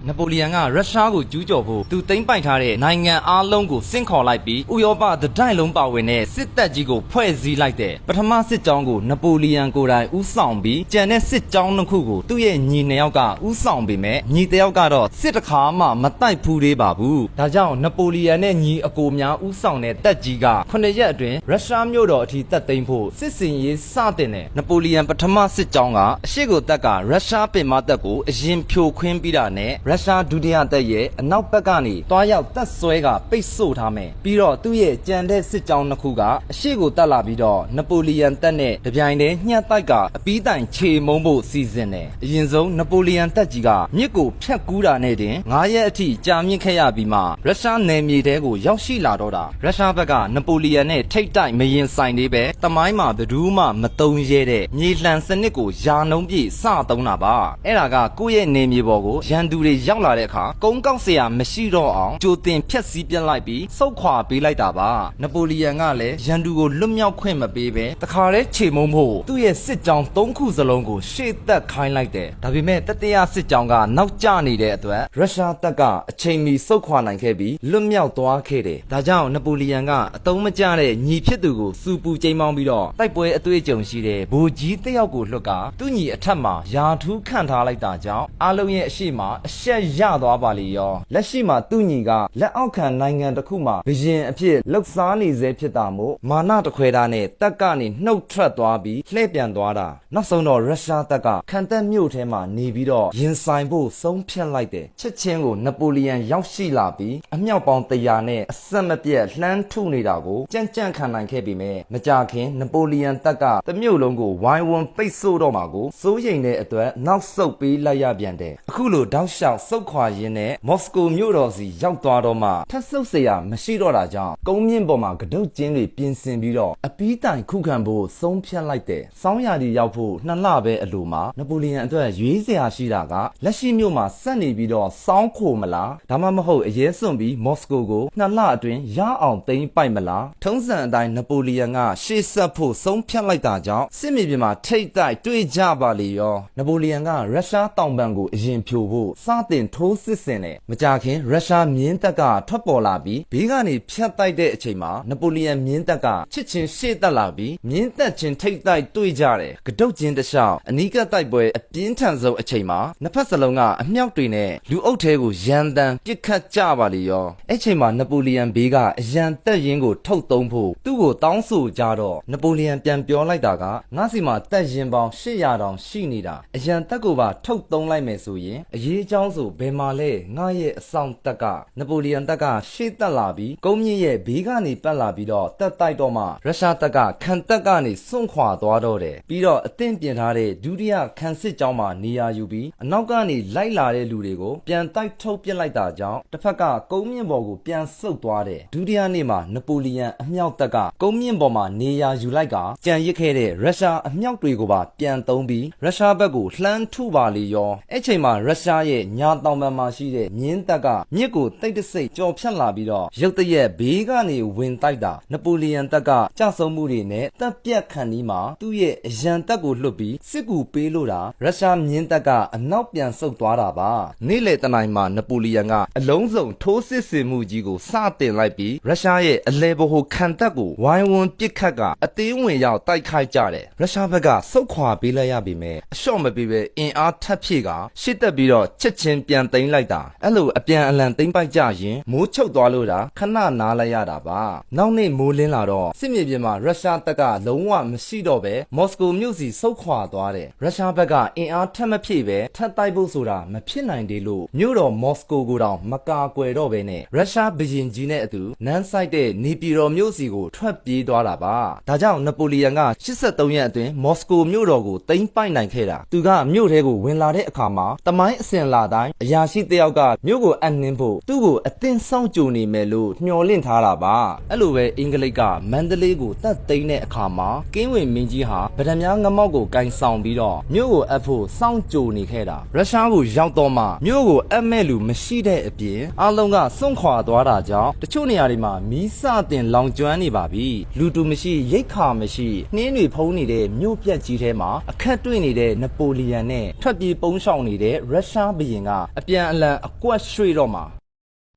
နပိုလီယံကရုရှားကိုကျူးကျော်ဖို့သူသိမ်းပိုက်ထားတဲ့နိုင်ငံအားလုံးကိုစင့်ခေါ်လိုက်ပြီးဥရောပတတိုင်းလုံးပါဝင်တဲ့စစ်တပ်ကြီးကိုဖွဲ့စည်းလိုက်တဲ့ပထမစစ်ကြောင်းကိုနပိုလီယံကိုယ်တိုင်ဦးဆောင်ပြီးကျန်တဲ့စစ်ကြောင်းတစ်ခုကိုသူ့ရဲ့ညီနှစ်ယောက်ကဦးဆောင်ပေမဲ့ညီတစ်ယောက်ကတော့စစ်တစ်ခါမှမတိုက်ဖူးသေးပါဘူးဒါကြောင့်နပိုလီယံနဲ့ညီအကိုများဦးဆောင်တဲ့တပ်ကြီးက9ရက်အတွင်းရုရှားမြို့တော်အထိတပ်သိမ်းဖို့စစ်စင်ရေးစတင်တယ်နပိုလီယံပထမစစ်ကြောင်းကအရှိကိုတပ်ကရုရှားပင်မတပ်ကိုအရင်ဖြိုခွင်းပြီးတာနဲ့ရုရှားဒုတိယတပ်ရဲ့အနောက်ဘက်ကနေတွားရောက်တပ်ဆွဲကပိတ်ဆို့ထားမယ်ပြီးတော့သူ့ရဲ့ကြံတဲ့စစ်ကြောင်းနှစ်ခုကအရှိကိုတက်လာပြီးတော့နပိုလီယံတပ်နဲ့တပြိုင်တည်းညှက်တိုက်ကအပီးတိုင်ခြေမုံဖို့စီစဉ်တယ်အရင်ဆုံးနပိုလီယံတပ်ကြီးကမြစ်ကိုဖြတ်ကူးတာနဲ့တင်9ရက်အထိကြာမြင့်ခဲ့ရပြီးမှရုရှားနယ်မြေတဲကိုရောက်ရှိလာတော့တာရုရှားဘက်ကနပိုလီယံနဲ့ထိတ်တိုက်မရင်ဆိုင်သေးပဲတမိုင်းမှာဘယ်သူမှမတုံးရဲတဲ့မြေလှန်စနစ်ကိုယာနှုံးပြည့်စသုံးတာပါအဲ့ဒါကကိုယ့်ရဲ့နယ်မြေပေါ်ကိုရန်သူတွေရောက်လာတဲ့အခါကုန်းကောက်เสียမရှိတော့အောင်ကြိုတင်ဖြက်စီးပြစ်လိုက်ပြီးစုတ်ခွာပေးလိုက်တာပါနပိုလီယံကလည်းရန်သူကိုလွတ်မြောက်ခွင့်မပေးပဲတခါတည်းခြေမုံဖို့သူ့ရဲ့စစ်ကြောင်း3ခုစလုံးကိုရှေ့သက်ခိုင်းလိုက်တယ်ဒါပေမဲ့တတိယစစ်ကြောင်းကနောက်ကျနေတဲ့အတွက်ရုရှားတပ်ကအချိန်မီစုတ်ခွာနိုင်ခဲ့ပြီးလွတ်မြောက်သွားခဲ့တယ်ဒါကြောင့်နပိုလီယံကအတုံးမကျတဲ့ညီဖြစ်သူကိုစူပူချိန်မောင်းပြီးတော့တိုက်ပွဲအသွေးကြုံရှိတဲ့ဗိုလ်ကြီးတစ်ယောက်ကိုလွတ်ကသူ့ညီအထက်မှာယာထူးခန့်ထားလိုက်တာကြောင့်အားလုံးရဲ့အရှိမအရှက်ရသွားပါလေရောလက်ရှိမှာသူ့ညီကလက်အောက်ခံနိုင်ငံတစ်ခုမှာဘရင်အဖြစ်လှုပ်ရှားနေစေဖြစ်တာမို့မာနတခွဲတာနဲ့တပ်ကနေနှုတ်ထွက်သွားပြီးလှည့်ပြန်သွားတာနောက်ဆုံးတော့ရုရှားတပ်ကခံတပ်မြို့ထဲမှာနေပြီးတော့ရင်ဆိုင်ဖို့ဆုံးဖြတ်လိုက်တယ်ချက်ချင်းကိုနပိုလီယံရောက်ရှိလာပြီးအမြောက်ပေါင်း100နဲ့အဆက်မပြတ်လှမ်းထုနေတာကိုကြံ့ကြံ့ခံနိုင်ခဲ့ပေမဲ့မကြခင်နပိုလီယံတပ်ကတမြို့လုံးကိုဝိုင်းဝန်းပိတ်ဆို့တော့မှာကိုစိုးရိမ်တဲ့အတွက်နောက်ဆုတ်ပေးလိုက်ရပြန်တယ်အခုလိုတောက်လျှောက်ဆုတ်ခွာရင်းနဲ့မော်စကိုမြို့တော်စီရောက်သွားတော့မှထပ်ဆုပ်เสียမရှိတော့တာကြောင့်ကုန်းမြင့်ပေါ်မှာကတုတ်ကျင်းတွေပြင်ဆင်ပြီးတော့အပီးတိုင်ခုခံဖို့ဆုံးဖြတ်လိုက်တယ်။စောင်းရာဒီရောက်ဖို့2လပဲအလိုမှာနပိုလီယံအတွက်ရွေးစရာရှိတာကလက်ရှိမြို့မှာဆက်နေပြီးတော့စောင်းခိုမလားဒါမှမဟုတ်အရေးစွန့်ပြီးမော်စကိုကို2လအတွင်းရအောင်သိမ်းပိုက်မလားထုံးစံအတိုင်းနပိုလီယံကရှေ့ဆက်ဖို့ဆုံးဖြတ်လိုက်တာကြောင့်စစ်မြေပြင်မှာထိတ်တိုက်တွေ့ကြပါလေရောနပိုလီယံကရုရှားတောင်ပံကိုအရင်ဖြိုဖို့စတင်ထိုးစစ်ဆင်တယ်မကြခင်ရုရှားမြင်းတပ်ကထွက်ပေါ်လာပြီးဘေးကနေဖြတ်တိုက်တဲ့အချိန်မှာနပိုလီယံမြင်းတပ်ကချစ်ချင်းရှေ့တက်လာပြီးမြင်းတပ်ချင်းထိတ်တိုက်တွေ့ကြတယ်ကတုတ်ချင်းတလျှောက်အနီးကပ်တိုက်ပွဲအပြင်းထန်ဆုံးအချိန်မှာနှစ်ဖက်စလုံးကအမြောက်တွေနဲ့လူအုပ်ထဲကိုရန်တမ်းပစ်ခတ်ကြပါလေရောအဲ့ချိန်မှာနပိုလီယံဘေးကအရန်တက်ရင်းကိုထုတ်သုံးဖို့သူ့ကိုတောင်းဆိုကြတော့နပိုလီယံပြန်ပြောလိုက်တာကငါစီမှာတက်ရင်ပေါင်း800တောင်ရှိနေတာအရန်တက်ကိုပါထုတ်သုံးလိုက်မယ်ဆိုရင်အရေးအကြောင်း ဆိုဘယ်မှာလဲငါရဲ့အဆောင်တက်ကနပိုလီယန်တက်ကရှေ့တက်လာပြီးကုန်းမြင့်ရဲ့ဘေးကနေပတ်လာပြီးတော့တက်တိုက်တော့မှရုရှားတက်ကခံတက်ကနေစွန့်ခွာသွားတော့တယ်ပြီးတော့အသင့်ပြင်ထားတဲ့ဒုတိယခံစစ်ကြောင်းမှာနေရာယူပြီးအနောက်ကနေလိုက်လာတဲ့လူတွေကိုပြန်တိုက်ထုတ်ပစ်လိုက်တာကြောင့်တစ်ဖက်ကကုန်းမြင့်ပေါ်ကိုပြန်ဆုတ်သွားတယ်ဒုတိယနေ့မှာနပိုလီယန်အမြောက်တက်ကကုန်းမြင့်ပေါ်မှာနေရာယူလိုက်ကကြံရစ်ခဲ့တဲ့ရုရှားအမြောက်တွေကိုပါပြန်သုံးပြီးရုရှားဘက်ကိုလှမ်းထုပါလေရောအဲ့ချိန်မှာရုရှားရဲ့ညာတောင်ပံမှာရှိတဲ့မြင်းတက်ကမြစ်ကိုတိတ်တဆိတ်ကြော်ဖြတ်လာပြီးတော့ရုတ်တရက်ဘေးကနေဝင်တိုက်တာနပိုလီယန်တက်ကကြဆုံးမှုတွေနဲ့တပ်ပြတ်ခံဒီမှာသူ့ရဲ့အရန်တက်ကိုလွှတ်ပြီးစစ်ကူပေးလို့တာရုရှားမြင်းတက်ကအနောက်ပြန်ဆုတ်သွားတာပါနေ့လေတနိုင်မှာနပိုလီယန်ကအလုံးစုံထိုးစစ်ဆင်မှုကြီးကိုစတင်လိုက်ပြီးရုရှားရဲ့အလဲဘဟိုခံတပ်ကိုဝိုင်းဝန်းပစ်ခတ်ကအသေးဝင်ရောက်တိုက်ခိုက်ကြတယ်ရုရှားဘက်ကဆုတ်ခွာပေးလိုက်ရပြီမဲ့အလျှော့မပေးပဲအင်အားထပ်ဖြည့်ကရှစ်တက်ပြီးတော့ချက်ချင်းပြန်သိမ်းလိုက်တာအဲ့လိုအပြန်အလှန်သိမ်းပိုက်ကြရင်မိုးချုပ်သွားလို့တာခဏနားလိုက်ရတာပါနောက်နေ့မိုးလင်းလာတော့စစ်မြေပြင်မှာရုရှားတပ်ကလုံးဝမရှိတော့ပဲမော်စကိုမြို့စီဆုတ်ခွာသွားတယ်ရုရှားဘက်ကအင်အားထပ်မဖြည့်ပဲထပ်တိုက်ဖို့ဆိုတာမဖြစ်နိုင်သေးလို့မြို့တော်မော်စကိုကိုတောင်မကာကွယ်တော့ပဲနဲ့ရုရှားဘရင်ကြီးနဲ့အတူနန်းဆိုင်တဲ့နေပြည်တော်မြို့စီကိုထွက်ပြေးသွားတာပါဒါကြောင့်နပိုလီယန်က83ရက်အတွင်းမော်စကိုမြို့တော်ကိုသိမ်းပိုက်နိုင်ခဲ့တာသူကမြို့ထဲကိုဝင်လာတဲ့အခါမှာတမိုင်းအစဉ်လာတိုင်းအရာရှိတယောက်ကမြို့ကိုအနှင်းဖို့သူ့ကိုအသင်းစောင့်ကြိုနေမယ်လို့ညှော်လင့်ထားတာပါအဲ့လိုပဲအင်္ဂလိပ်ကမန္တလေးကိုတတ်သိမ်းတဲ့အခါမှာကင်းဝင်မင်းကြီးဟာဗဒမြားငမောက်ကိုကင်ဆောင်ပြီးတော့မြို့ကိုအပ်ဖို့စောင့်ကြိုနေခဲ့တာရုရှားကိုရောက်တော့မှမြို့ကိုအပ်မဲ့လူမရှိတဲ့အပြင်အားလုံးကစွန့်ခွာသွားတာကြောင့်တချို့နေရာတွေမှာမီးစတင်လောင်ကျွမ်းနေပါပြီလူတူမရှိရိတ်ခါမရှိနှင်းတွေဖုံးနေတဲ့မြို့ပြက်ကြီးထဲမှာအခက်တွေ့နေတဲ့နပိုလီယန်နဲ့ထွက်ပြေးပုန်းရှောင်နေတဲ့ရုရှားဘုရင်ကအပြန်အလှန်အကွက်ရွှေ့တော့မှာ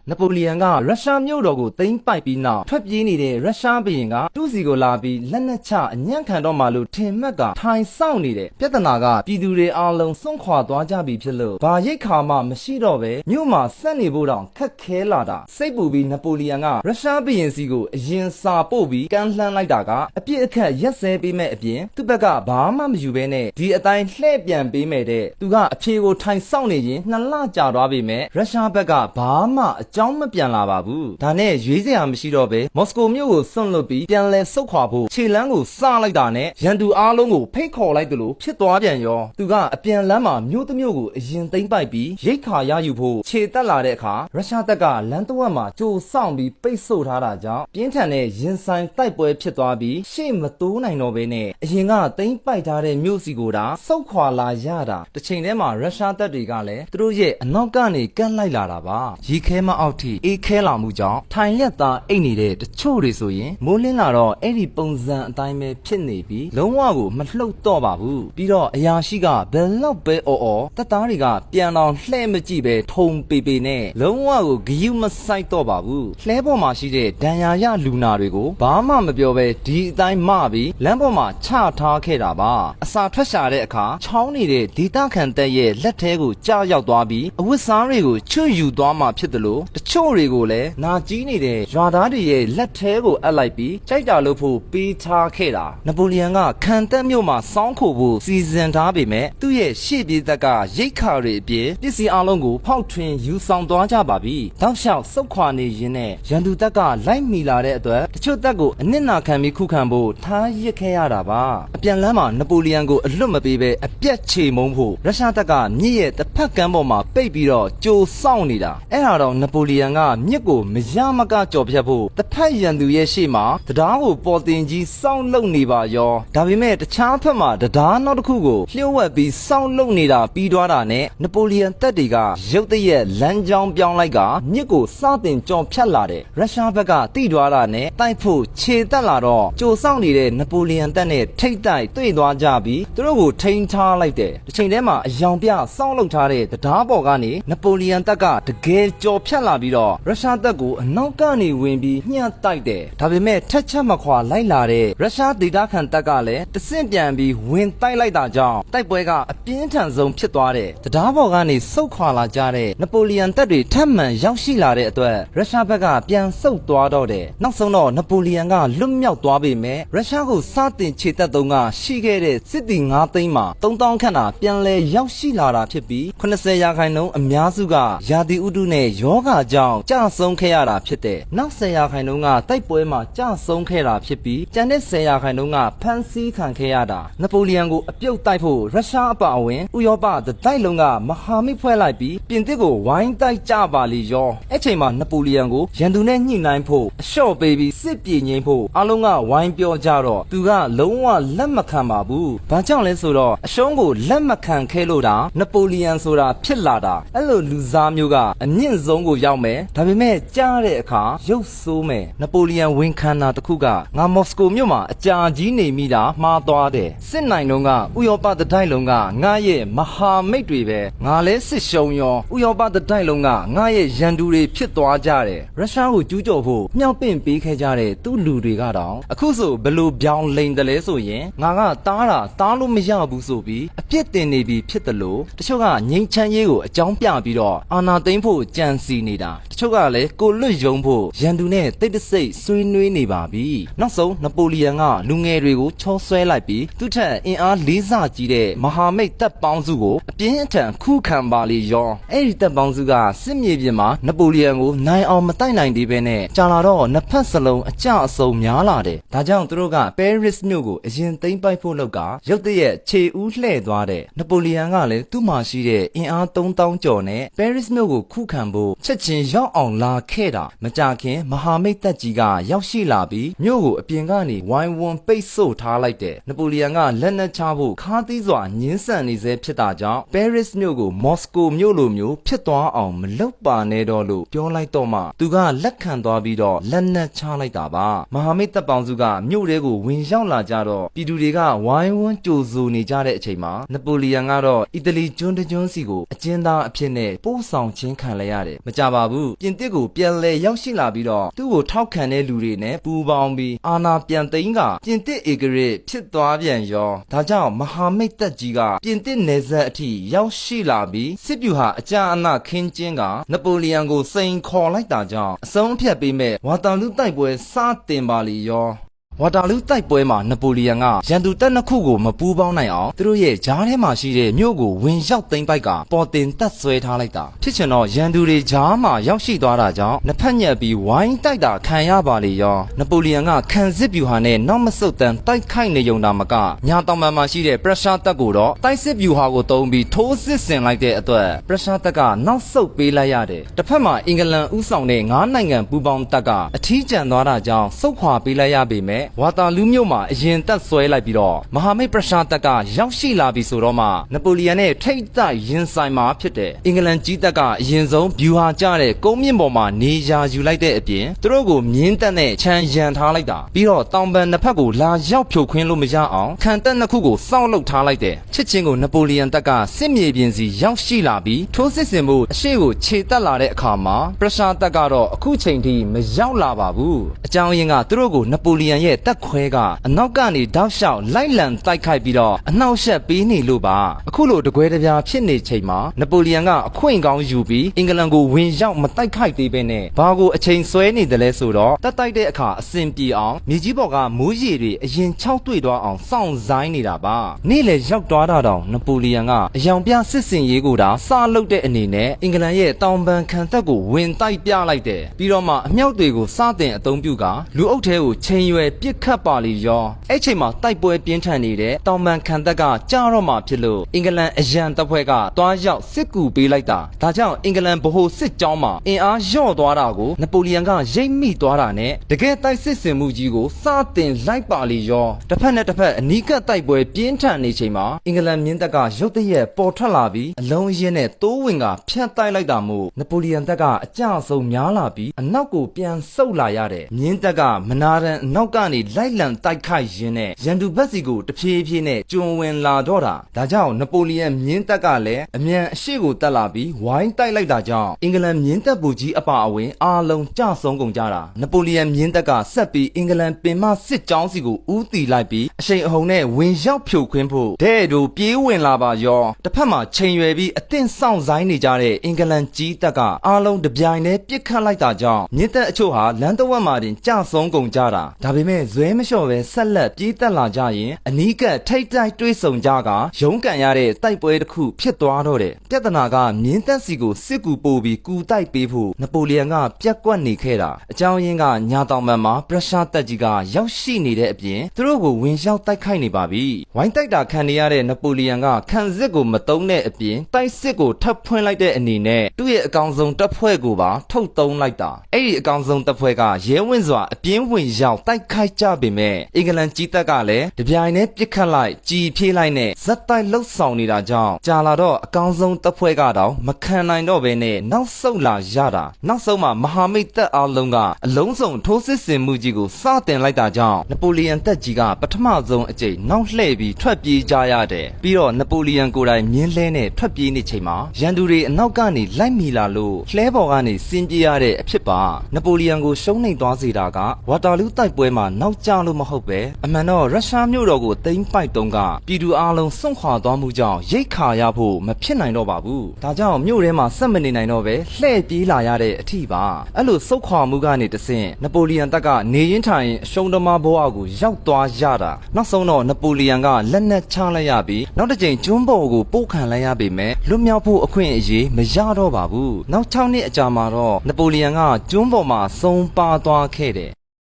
နပိုလီယန်ကရုရှားမြို့တော်ကိုသိမ်းပိုက်ပြီးနောက်ထွက်ပြေးနေတဲ့ရုရှားဘုရင်ကသူ့စီကိုလာပြီးလက်နက်ချအညံ့ခံတော့မှလို့ထင်မှတ်ကထိုင်ဆောင်နေတဲ့ပြဿနာကပြည်သူတွေအားလုံးစွန့်ခွာသွားကြပြီဖြစ်လို့ဘာရိတ်ခါမှမရှိတော့ပဲမြို့မှာဆက်နေဖို့တောင်ခက်ခဲလာတာစိတ်ပူပြီးနပိုလီယန်ကရုရှားဘုရင်စီကိုအရင်စာပို့ပြီးကမ်းလှမ်းလိုက်တာကအပြစ်အခက်ရက်စဲပေးမဲ့အပြင်သူ့ဘက်ကဘာမှမယူဘဲနဲ့ဒီအတိုင်းလှည့်ပြန်ပေးမဲ့တဲ့သူကအဖြေကိုထိုင်ဆောင်နေရင်2 လကြာသွားပြီမဲ့ရုရှားဘက်ကဘာမှအကြောင်းမပြန်လာပါဘူးဒါနဲ့ရွေးစရာမရှိတော့ပဲမော်စကိုမြို့ကိုစွန့်လွတ်ပြီးပြန်လဲဆုတ်ခွာဖို့ခြေလမ်းကိုစလိုက်တာနဲ့ရန်သူအားလုံးကိုဖိတ်ခေါ်လိုက်တယ်လို့ဖြစ်သွားပြန်ရောသူကအပြန်လမ်းမှာမြို့တစ်မြို့ကိုအရင်သိမ်းပိုက်ပြီးရိတ်ခါရယူဖို့ခြေတက်လာတဲ့အခါရုရှားတပ်ကလမ်းတစ်ဝက်မှာကြိုဆောင်ပြီးပိတ်ဆို့ထားတာကြောင့်ပြင်းထန်တဲ့ရင်ဆိုင်တိုက်ပွဲဖြစ်သွားပြီးရှေ့မတိုးနိုင်တော့ဘဲနဲ့အရင်ကသိမ်းပိုက်ထားတဲ့မြို့စီကိုဒါဆုတ်ခွာလာရတာတစ်ချိန်တည်းမှာရုရှားတပ်တွေကလည်းသူတို့ရဲ့အနောက်ကနေကန့်လိုက်လာတာပါရီခဲမအောက်ထိအေးခဲလာမှုကြောင့်ထိုင်လက်သားအိတ်နေတဲ့တချို့တွေဆိုရင်မိုးလင်းလာတော့အဲ့ဒီပုံစံအတိုင်းပဲဖြစ်နေပြီးလုံးဝကိုမလှုပ်တော့ပါဘူးပြီးတော့အရာရှိကဘယ်လောက်ပဲအော်တပ်သားတွေကပြန်တော့လှဲ့မကြည့်ပဲထုံပေပေနဲ့လုံးဝကိုဂယုမဆိုင်တော့ပါဘူးလှဲပေါ်မှာရှိတဲ့ဒဏ်ရာရလူနာတွေကိုဘာမှမပြောပဲဒီအတိုင်းမပြီးလမ်းပေါ်မှာချထားခဲ့တာပါအစာထွက်ရှာတဲ့အခါချောင်းနေတဲ့ဒေတာခန်တက်ရဲ့လက်ထဲကိုကြားရောက်သွားပြီးအဝတ်စားတွေကိုချွတ်ယူသွားမှဖြစ်တယ်လို့တချို့တွေကိုလည်းနာကြီးနေတဲ့ရွာသားတွေရဲ့လက်ထဲကိုအပ်လိုက်ပြီးကြိုက်တာလို့ဖို့ပေးထားခဲ့တာနပိုလီယန်ကခံတက်မြို့မှာစောင်းခိုဖို့စီစဉ်ထားပေမဲ့သူ့ရဲ့ရှေ့ပြေးသက်ကရိတ်ခါတွေအပြင်ပစ္စည်းအလုံးကိုဖောက်ထွင်းယူဆောင်သွားကြပါပြီတောက်လျှောက်စုတ်ခွာနေရင်းနဲ့ရန်သူတက်ကလိုက်မိလာတဲ့အတွက်တချို့တက်ကိုအနစ်နာခံပြီးခုခံဖို့ထားရစ်ခဲ့ရတာပါအပြန်လမ်းမှာနပိုလီယန်ကိုအလွတ်မပေးပဲအပြက်ချေမုန်းဖို့ရုရှားတက်ကမြစ်ရဲ့တစ်ဖက်ကမ်းပေါ်မှာပိတ်ပြီးတော့ကြိုဆောင်နေတာအဲ့ဒါတော့နပိုလီယန်ကမြစ်ကိုမရမကကြော်ဖြတ်ဖို့တစ်ဖက်ရန်သူရဲ့ရှေ့မှာတရားကိုပေါ်တင်ကြီးစောင့်လုံနေပါရောဒါပေမဲ့တခြားဖက်မှာတရားနောက်တစ်ခုကိုလျှို့ဝှက်ပြီးစောင့်လုံနေတာပြီးသွားတာနဲ့နပိုလီယန်တပ်တွေကရုတ်တရက်လမ်းကြောင်းပြောင်းလိုက်ကမြစ်ကိုစတင်ကြော်ဖြတ်လာတယ်ရုရှားဘက်ကတိသွားတာနဲ့တိုက်ဖို့ခြေတက်လာတော့ကြိုဆောင်နေတဲ့နပိုလီယန်တပ်နဲ့ထိတ်တိုက်တွေ့သွားကြပြီးသူတို့ကိုထိန်းထားလိုက်တယ်တစ်ချိန်တည်းမှာအယောင်ပြစောင့်လုံထားတဲ့တရားပေါ်ကနေနပိုလီယန်တပ်ကတကယ်ကြော်ဖြတ်လာ လာပြီးတော့ရုရှားတပ်ကိုအနောက်ကနေဝင်ပြီးညှပ်တိုက်တယ်ဒါပေမဲ့ထက်ချက်မခွာလိုက်လာတဲ့ရုရှားဒေသခံတပ်ကလည်းတဆင့်ပြန်ပြီးဝင်တိုက်လိုက်တာကြောင့်တိုက်ပွဲကအပြင်းထန်ဆုံးဖြစ်သွားတယ်တရားပေါ်ကနေဆုတ်ခွာလာကြတဲ့နပိုလီယန်တပ်တွေထပ်မံရောက်ရှိလာတဲ့အတွက်ရုရှားဘက်ကပြန်ဆုတ်သွားတော့တယ်နောက်ဆုံးတော့နပိုလီယန်ကလွတ်မြောက်သွားပေမဲ့ရုရှားကိုစတင်ခြေတက်တုံးကရှိခဲ့တဲ့စစ်သည်9သိန်းမှာ3000ခန့်သာပြန်လည်ရောက်ရှိလာတာဖြစ်ပြီး80%အများစုကယာတီဥတုနဲ့ယောဂကြောင့်ကြာဆုံးခဲ့ရတာဖြစ်တယ်နောက်10%ကတိုက်ပွဲမှာကြာဆုံးခဲ့တာဖြစ်ပြီးကျန်တဲ့10%ကဖမ်းဆီးခံခဲ့ရတာနပိုလီယန်ကိုအပြုတ်တိုက်ဖို့ရုရှားအပါအဝင်ဥရောပတိုက်လုံးကမဟာမိတ်ဖွဲ့လိုက်ပြီးပြင်သစ်ကိုဝိုင်းတိုက်ကြပါလေရောအဲ့ချိန်မှာနပိုလီယန်ကိုရန်သူနဲ့ညှိနှိုင်းဖို့အလျှော့ပေးပြီးစစ်ပြေငြိမ်းဖို့အားလုံးကဝိုင်းပြောကြတော့သူကလုံးဝလက်မခံပါဘူးဘာကြောင့်လဲဆိုတော့အရှုံးကိုလက်မခံခဲ့လို့တာနပိုလီယန်ဆိုတာဖြစ်လာတာအဲ့လိုလူစားမျိုးကအမြင့်ဆုံးကိုရောက်မယ်ဒါပေမဲ့ကြားတဲ့အခါရုပ်ဆိုးမယ်နပိုလီယန်ဝန်ခံတာတစ်ခုကငါမော်စကိုမြို့မှာအကြာကြီးနေမိတာမှားသွားတယ်စစ်နိုင်တုန်းကဥရောပတိုက်လုံးကငါရဲ့မဟာမိတ်တွေပဲငါလဲစစ်ရှုံးရောဥရောပတိုက်လုံးကငါရဲ့ရန်သူတွေဖြစ်သွားကြတယ်ရုရှားကိုကျူးကျော်ဖို့မြောက်ပင့်ပေးခဲ့ကြတဲ့သူ့လူတွေကတော့အခုဆိုဘလို့ပြောင်းလိန်တယ်လဲဆိုရင်ငါကတားလို့မရဘူးဆိုပြီးအပြစ်တင်နေပြီဖြစ်တယ်လို့တချို့ကငိမ့်ချမ်းရေးကိုအကြောင်းပြပြီးတော့အာနာသိမ့်ဖို့ကြံစီနေတာတချို့ကလည်းကိုလွတ်ယုံဖို့ရန်သူနဲ့တိတ်တဆိတ်ဆွေးနွေးနေပါပြီနောက်ဆုံးနပိုလီယန်ကလူငယ်တွေကိုချောဆွဲလိုက်ပြီးသူ့ထက်အင်အား၄ဆကြီးတဲ့မဟာမိတ်တပ်ပေါင်းစုကိုအပြင်းအထန်ခုခံပါလေရောအဲ့ဒီတပ်ပေါင်းစုကစစ်မြေပြင်မှာနပိုလီယန်ကိုနိုင်အောင်မတိုက်နိုင်သေးဘဲနဲ့ကြာလာတော့နှစ်ဖက်စလုံးအကြအဆုံများလာတယ်ဒါကြောင့်သူတို့ကပဲရစ်မြို့ကိုအရင်သိမ်းပိုက်ဖို့လုပ်ကရုတ်တရက်ခြေဦးလှဲ့သွားတဲ့နပိုလီယန်ကလည်းသူ့မှာရှိတဲ့အင်အား3000ကျော်နဲ့ပဲရစ်မြို့ကိုခုခံဖို့ချက်ချင်းရောက်အောင်လာခဲ့တာမကြခင်မဟာမိတ်တပ်ကြီးကရောက်ရှိလာပြီးမြို့ကိုအပြင်ကနေဝိုင်းဝန်းပိတ်ဆို့ထားလိုက်တယ်နပိုလီယန်ကလက်နက်ချဖို့ခါးသီးစွာညှင်းဆန်နေစေဖြစ်တာကြောင့်ပဲရစ်မြို့ကိုမော်စကိုမြို့လိုမျိုးဖြစ်သွားအောင်မလုပ်ပါနဲ့တော့လို့ပြောလိုက်တော့မှသူကလက်ခံသွားပြီးတော့လက်နက်ချလိုက်တာပါမဟာမိတ်တပ်ပေါင်းစုကမြို့ထဲကိုဝင်ရောက်လာကြတော့ပြည်သူတွေကဝိုင်းဝန်းကြိုဆိုနေကြတဲ့အချိန်မှာနပိုလီယန်ကတော့အီတလီကျွန်းတကျွန်းစီကိုအကျဉ်းသားအဖြစ်နဲ့ပို့ဆောင်ခြင်းခံလိုက်ရတယ်မကြပါဘူးပြင်သစ်ကိုပြန်လဲရောက်ရှိလာပြီးတော့သူ့ကိုထောက်ခံတဲ့လူတွေနဲ့ပူးပေါင်းပြီးအာဏာပြန်သိမ်းကပြင်သစ်ဧကရာဇ်ဖြစ်သွားပြန်ရောဒါကြောင့်မဟာမိတ်တပ်ကြီးကပြင်သစ်နယ်စပ်အထိရောက်ရှိလာပြီးစစ်ဗျူဟာအကြအနခင်းကျင်းကနပိုလီယန်ကိုစိန်ခေါ်လိုက်တာကြောင့်အဆုံးအဖြတ်ပေးမဲ့ဝါတာလူတိုက်ပွဲစတင်ပါလေရောဝါတာလူတိုက်ပွဲမှာနပိုလီယန်ကရန်သူတပ်နှစ်ခုကိုမပူးပေါင်းနိုင်အောင်သူတို့ရဲ့ဂျားထဲမှာရှိတဲ့မြို့ကိုဝင်ရောက်သိမ်းပိုက်ကပေါ်တင်တပ်ဆွဲထားလိုက်တာဖြစ်ချင်တော့ရန်သူတွေဂျားမှာရောက်ရှိသွားတာကြောင့်နှစ်ဖက်ညက်ပြီးဝိုင်းတိုက်တာခံရပါလေရောနပိုလီယန်ကခံစစ်ဗျူဟာနဲ့နောက်မဆုတ်တမ်းတိုက်ခိုက်နေုံတာမကညာတောင်ပံမှာရှိတဲ့ပရုရှားတပ်ကိုတော့တိုက်စစ်ဗျူဟာကိုတုံးပြီးထိုးစစ်ဆင်လိုက်တဲ့အတွက်ပရုရှားတပ်ကနောက်ဆုတ်ပေးလိုက်ရတယ်တစ်ဖက်မှာအင်္ဂလန်ဥဆောင်တဲ့9နိုင်ငံပူးပေါင်းတပ်ကအထီးကျန်သွားတာကြောင့်ဆုတ်ခွာပေးလိုက်ရပေမဲ့ဝါတာလူမျိုးမှာအရင်တက်ဆွဲလိုက်ပြီးတော့မဟာမိတ်ပရုရှားတပ်ကရောက်ရှိလာပြီဆိုတော့မှနပိုလီယန်နဲ့ထိတ်တိုက်ရင်ဆိုင်မှာဖြစ်တယ်အင်္ဂလန်ကြီးတပ်ကအရင်ဆုံးဗျူဟာကျတဲ့ကုန်းမြင့်ပေါ်မှာနေရာယူလိုက်တဲ့အပြင်သူတို့ကိုမြင်းတပ်နဲ့ခြံရံထားလိုက်တာပြီးတော့တောင်ပံနှစ်ဖက်ကိုလာရောက်ဖြိုခွင်းလို့မရအောင်ခံတပ်နှစ်ခုကိုစောင့်လုပ်ထားလိုက်တယ်ချစ်ချင်းကိုနပိုလီယန်တပ်ကစစ်မြေပြင်စီရောက်ရှိလာပြီးထိုးစစ်ဆင်မှုအရှိကိုခြေတက်လာတဲ့အခါမှာပရုရှားတပ်ကတော့အခုချိန်ထိမရောက်လာပါဘူးအကြောင်းရင်းကသူတို့ကိုနပိုလီယန်ရဲ့တပ်ခွဲကအနောက်ကနေတောက်လျှောက်လိုက်လံတိုက်ခိုက်ပြီးတော့အနှောက်အယှက်ပေးနေလို့ပါအခုလိုတကွဲတပြားဖြစ်နေချိန်မှာနပိုလီယန်ကအခွင့်ကောင်းယူပြီးအင်္ဂလန်ကိုဝင်ရောက်မတိုက်ခိုက်သေးဘဲနဲ့ဘာကိုအချိန်ဆွဲနေတယ်လဲဆိုတော့တက်တိုက်တဲ့အခါအဆင်ပြေအောင်မြေကြီးပေါ်ကမိုးရေတွေအရင်ခြောက်တွေ့သွားအောင်စောင့်ဆိုင်းနေတာပါနေ့လေရောက်သွားတာတောင်နပိုလီယန်ကအယောင်ပြစစ်စင်ရေးကိုဒါစလုပ်တဲ့အနေနဲ့အင်္ဂလန်ရဲ့တောင်ပံခံတပ်ကိုဝင်တိုက်ပြလိုက်တယ်ပြီးတော့မှအမြောက်တွေကိုစတင်အသုံးပြုကလူအုပ်ထဲကိုချိန်ရွယ်ပစ်ခတ်ပါလေရောအဲ့ချိန်မှာတိုက်ပွဲပြင်းထန်နေတဲ့တောင်ပံခံတပ်ကကြာတော့မှဖြစ်လို့အင်္ဂလန်အရန်တပ်ဖွဲ့ကတွားရောက်စစ်ကူပေးလိုက်တာဒါကြောင့်အင်္ဂလန်ဗဟိုစစ်ကြောင်းမှာအင်အားလျော့သွားတာကိုနပိုလီယန်ကရိပ်မိသွားတာနဲ့တကယ်တိုက်စစ်ဆင်မှုကြီးကိုစတင်လိုက်ပါလေရောတစ်ဖက်နဲ့တစ်ဖက်အနီးကပ်တိုက်ပွဲပြင်းထန်နေချိန်မှာအင်္ဂလန်မြင်းတပ်ကရုတ်တရက်ပေါ်ထွက်လာပြီးအလုံးအင်းနဲ့တိုးဝင်ကဖြန့်တိုက်လိုက်တာမို့နပိုလီယန်တပ်ကအကြအဆုံးများလာပြီးအနောက်ကိုပြန်ဆုတ်လာရတဲ့မြင်းတပ်ကမနာရန်အနောက်ကနေ ကနေလိုက်လံတိုက်ခိုက်ရင်းနဲ့ရန်သူဘက်စီကိုတဖြည်းဖြည်းနဲ့ကျွံဝင်လာတော့တာဒါကြောင့်နပိုလီယံမြင်းတပ်ကလည်းအမြန်အရှိကိုတက်လာပြီးဝိုင်းတိုက်လိုက်တာကြောင့်အင်္ဂလန်မြင်းတပ်ဗိုလ်ကြီးအပါအဝင်အားလုံးကြဆုံးကုန်ကြတာနပိုလီယံမြင်းတပ်ကဆက်ပြီးအင်္ဂလန်ပင်မစစ်ကြောင်းစီကိုဦးတည်လိုက်ပြီးအရှိန်အဟုန်နဲ့ဝင်ရောက်ဖြိုခွင်းဖို့တဲ့တို့ပြေးဝင်လာပါရောတစ်ဖက်မှာချိန်ရွယ်ပြီးအသင့်ဆောင်ဆိုင်နေကြတဲ့အင်္ဂလန်ကြီးတပ်ကအားလုံးတပြိုင်တည်းပြစ်ခတ်လိုက်တာကြောင့်မြင်းတပ်အချို့ဟာလမ်းတစ်ဝက်မှာတင်ကြဆုံးကုန်ကြတာဒါပေမဲ့ဇွဲမလျှော့ပဲဆက်လက်ပြေးတက်လာကြရင်အနီးကပ်ထိတ်တိုက်တွေးဆုံကြကရုံးကန်ရတဲ့တိုက်ပွဲတစ်ခုဖြစ်သွားတော့တယ်ပြဿနာကမြင်းတပ်စီကိုစစ်ကူပို့ပြီးကူတိုက်ပေးဖို့နပိုလီယံကပြက်ကွက်နေခဲ့တာအကြောင်းရင်းကညာတောင်ဘက်မှာပရုရှားတပ်ကြီးကရောက်ရှိနေတဲ့အပြင်သူတို့ကိုဝင်ရောက်တိုက်ခိုက်နေပါပြီဝိုင်းတိုက်တာခံနေရတဲ့နပိုလီယံကခံစစ်ကိုမတုံးတဲ့အပြင်တိုက်စစ်ကိုထပ်ဖွင့်လိုက်တဲ့အနေနဲ့သူ့ရဲ့အကောင်ဆုံးတပ်ဖွဲ့ကိုပါထုတ်သုံးလိုက်တာအဲ့ဒီအကောင်ဆုံးတပ်ဖွဲ့ကရဲဝင့်စွာအပြင်းဝင်ရောက်တိုက်ခိုက်ကြပေမဲ့အင်္ဂလန်ကြီးတပ်ကလည်းတပြိုင်တည်းပစ်ခတ်လိုက်ကြီးဖြေးလိုက်နဲ့ဇက်တိုက်လှုပ်ဆောင်နေတာကြောင့်ကြာလာတော့အကောင်ဆုံးတပ်ဖွဲ့ကတော့မခံနိုင်တော့ဘဲနဲ့နောက်ဆုတ်လာရတာနောက်ဆုံးမှာမဟာမိတ်တပ်အားလုံးကအလုံးစုံထိုးစစ်ဆင်မှုကြီးကိုစတင်လိုက်တာကြောင့်နပိုလီယံတပ်ကြီးကပထမဆုံးအကြိမ်နောက်လှည့်ပြီးထွက်ပြေးကြရတယ်ပြီးတော့နပိုလီယံကိုယ်တိုင်မြင်းလဲနဲ့ထွက်ပြေးနေချိန်မှာရန်သူတွေအနောက်ကနေလိုက်မိလာလို့လှဲပေါ်ကနေဆင်းပြေးရတဲ့အဖြစ်ပါနပိုလီယံကိုရှုံးနိမ့်သွားစေတာကဝါတာလူးတိုက်ပွဲမှာနောက်ကျလို့မဟုတ်ပဲအမှန်တော့ရုရှားမြို့တော်ကိုသိမ်းပိုက်တုန်းကပြည်သူအားလုံးစွန့်ခွာသွားမှုကြောင့်ရိတ်ခါရဖို့မဖြစ်နိုင်တော့ပါဘူးဒါကြောင့်မြို့ထဲမှာဆက်မနေနိုင်တော့ပဲလှည့်ပြေးလာရတဲ့အထိပါအဲ့လိုစုတ်ခွာမှုကနေတဆင့်နပိုလီယံတပ်ကနေရင်ထိုင်အရှုံးသမားဘဝကိုရောက်သွားရတာနောက်ဆုံးတော့နပိုလီယံကလက်နက်ချလိုက်ရပြီးနောက်တစ်ကြိမ်ကျွန်းပေါ်ကိုပို့ခံလိုက်ရပေမဲ့လွတ်မြောက်ဖို့အခွင့်အရေးမရတော့ပါဘူးနောက်6နှစ်အကြာမှာတော့နပိုလီယံကကျွန်းပေါ်မှာဆုံးပါသွားခဲ့တယ်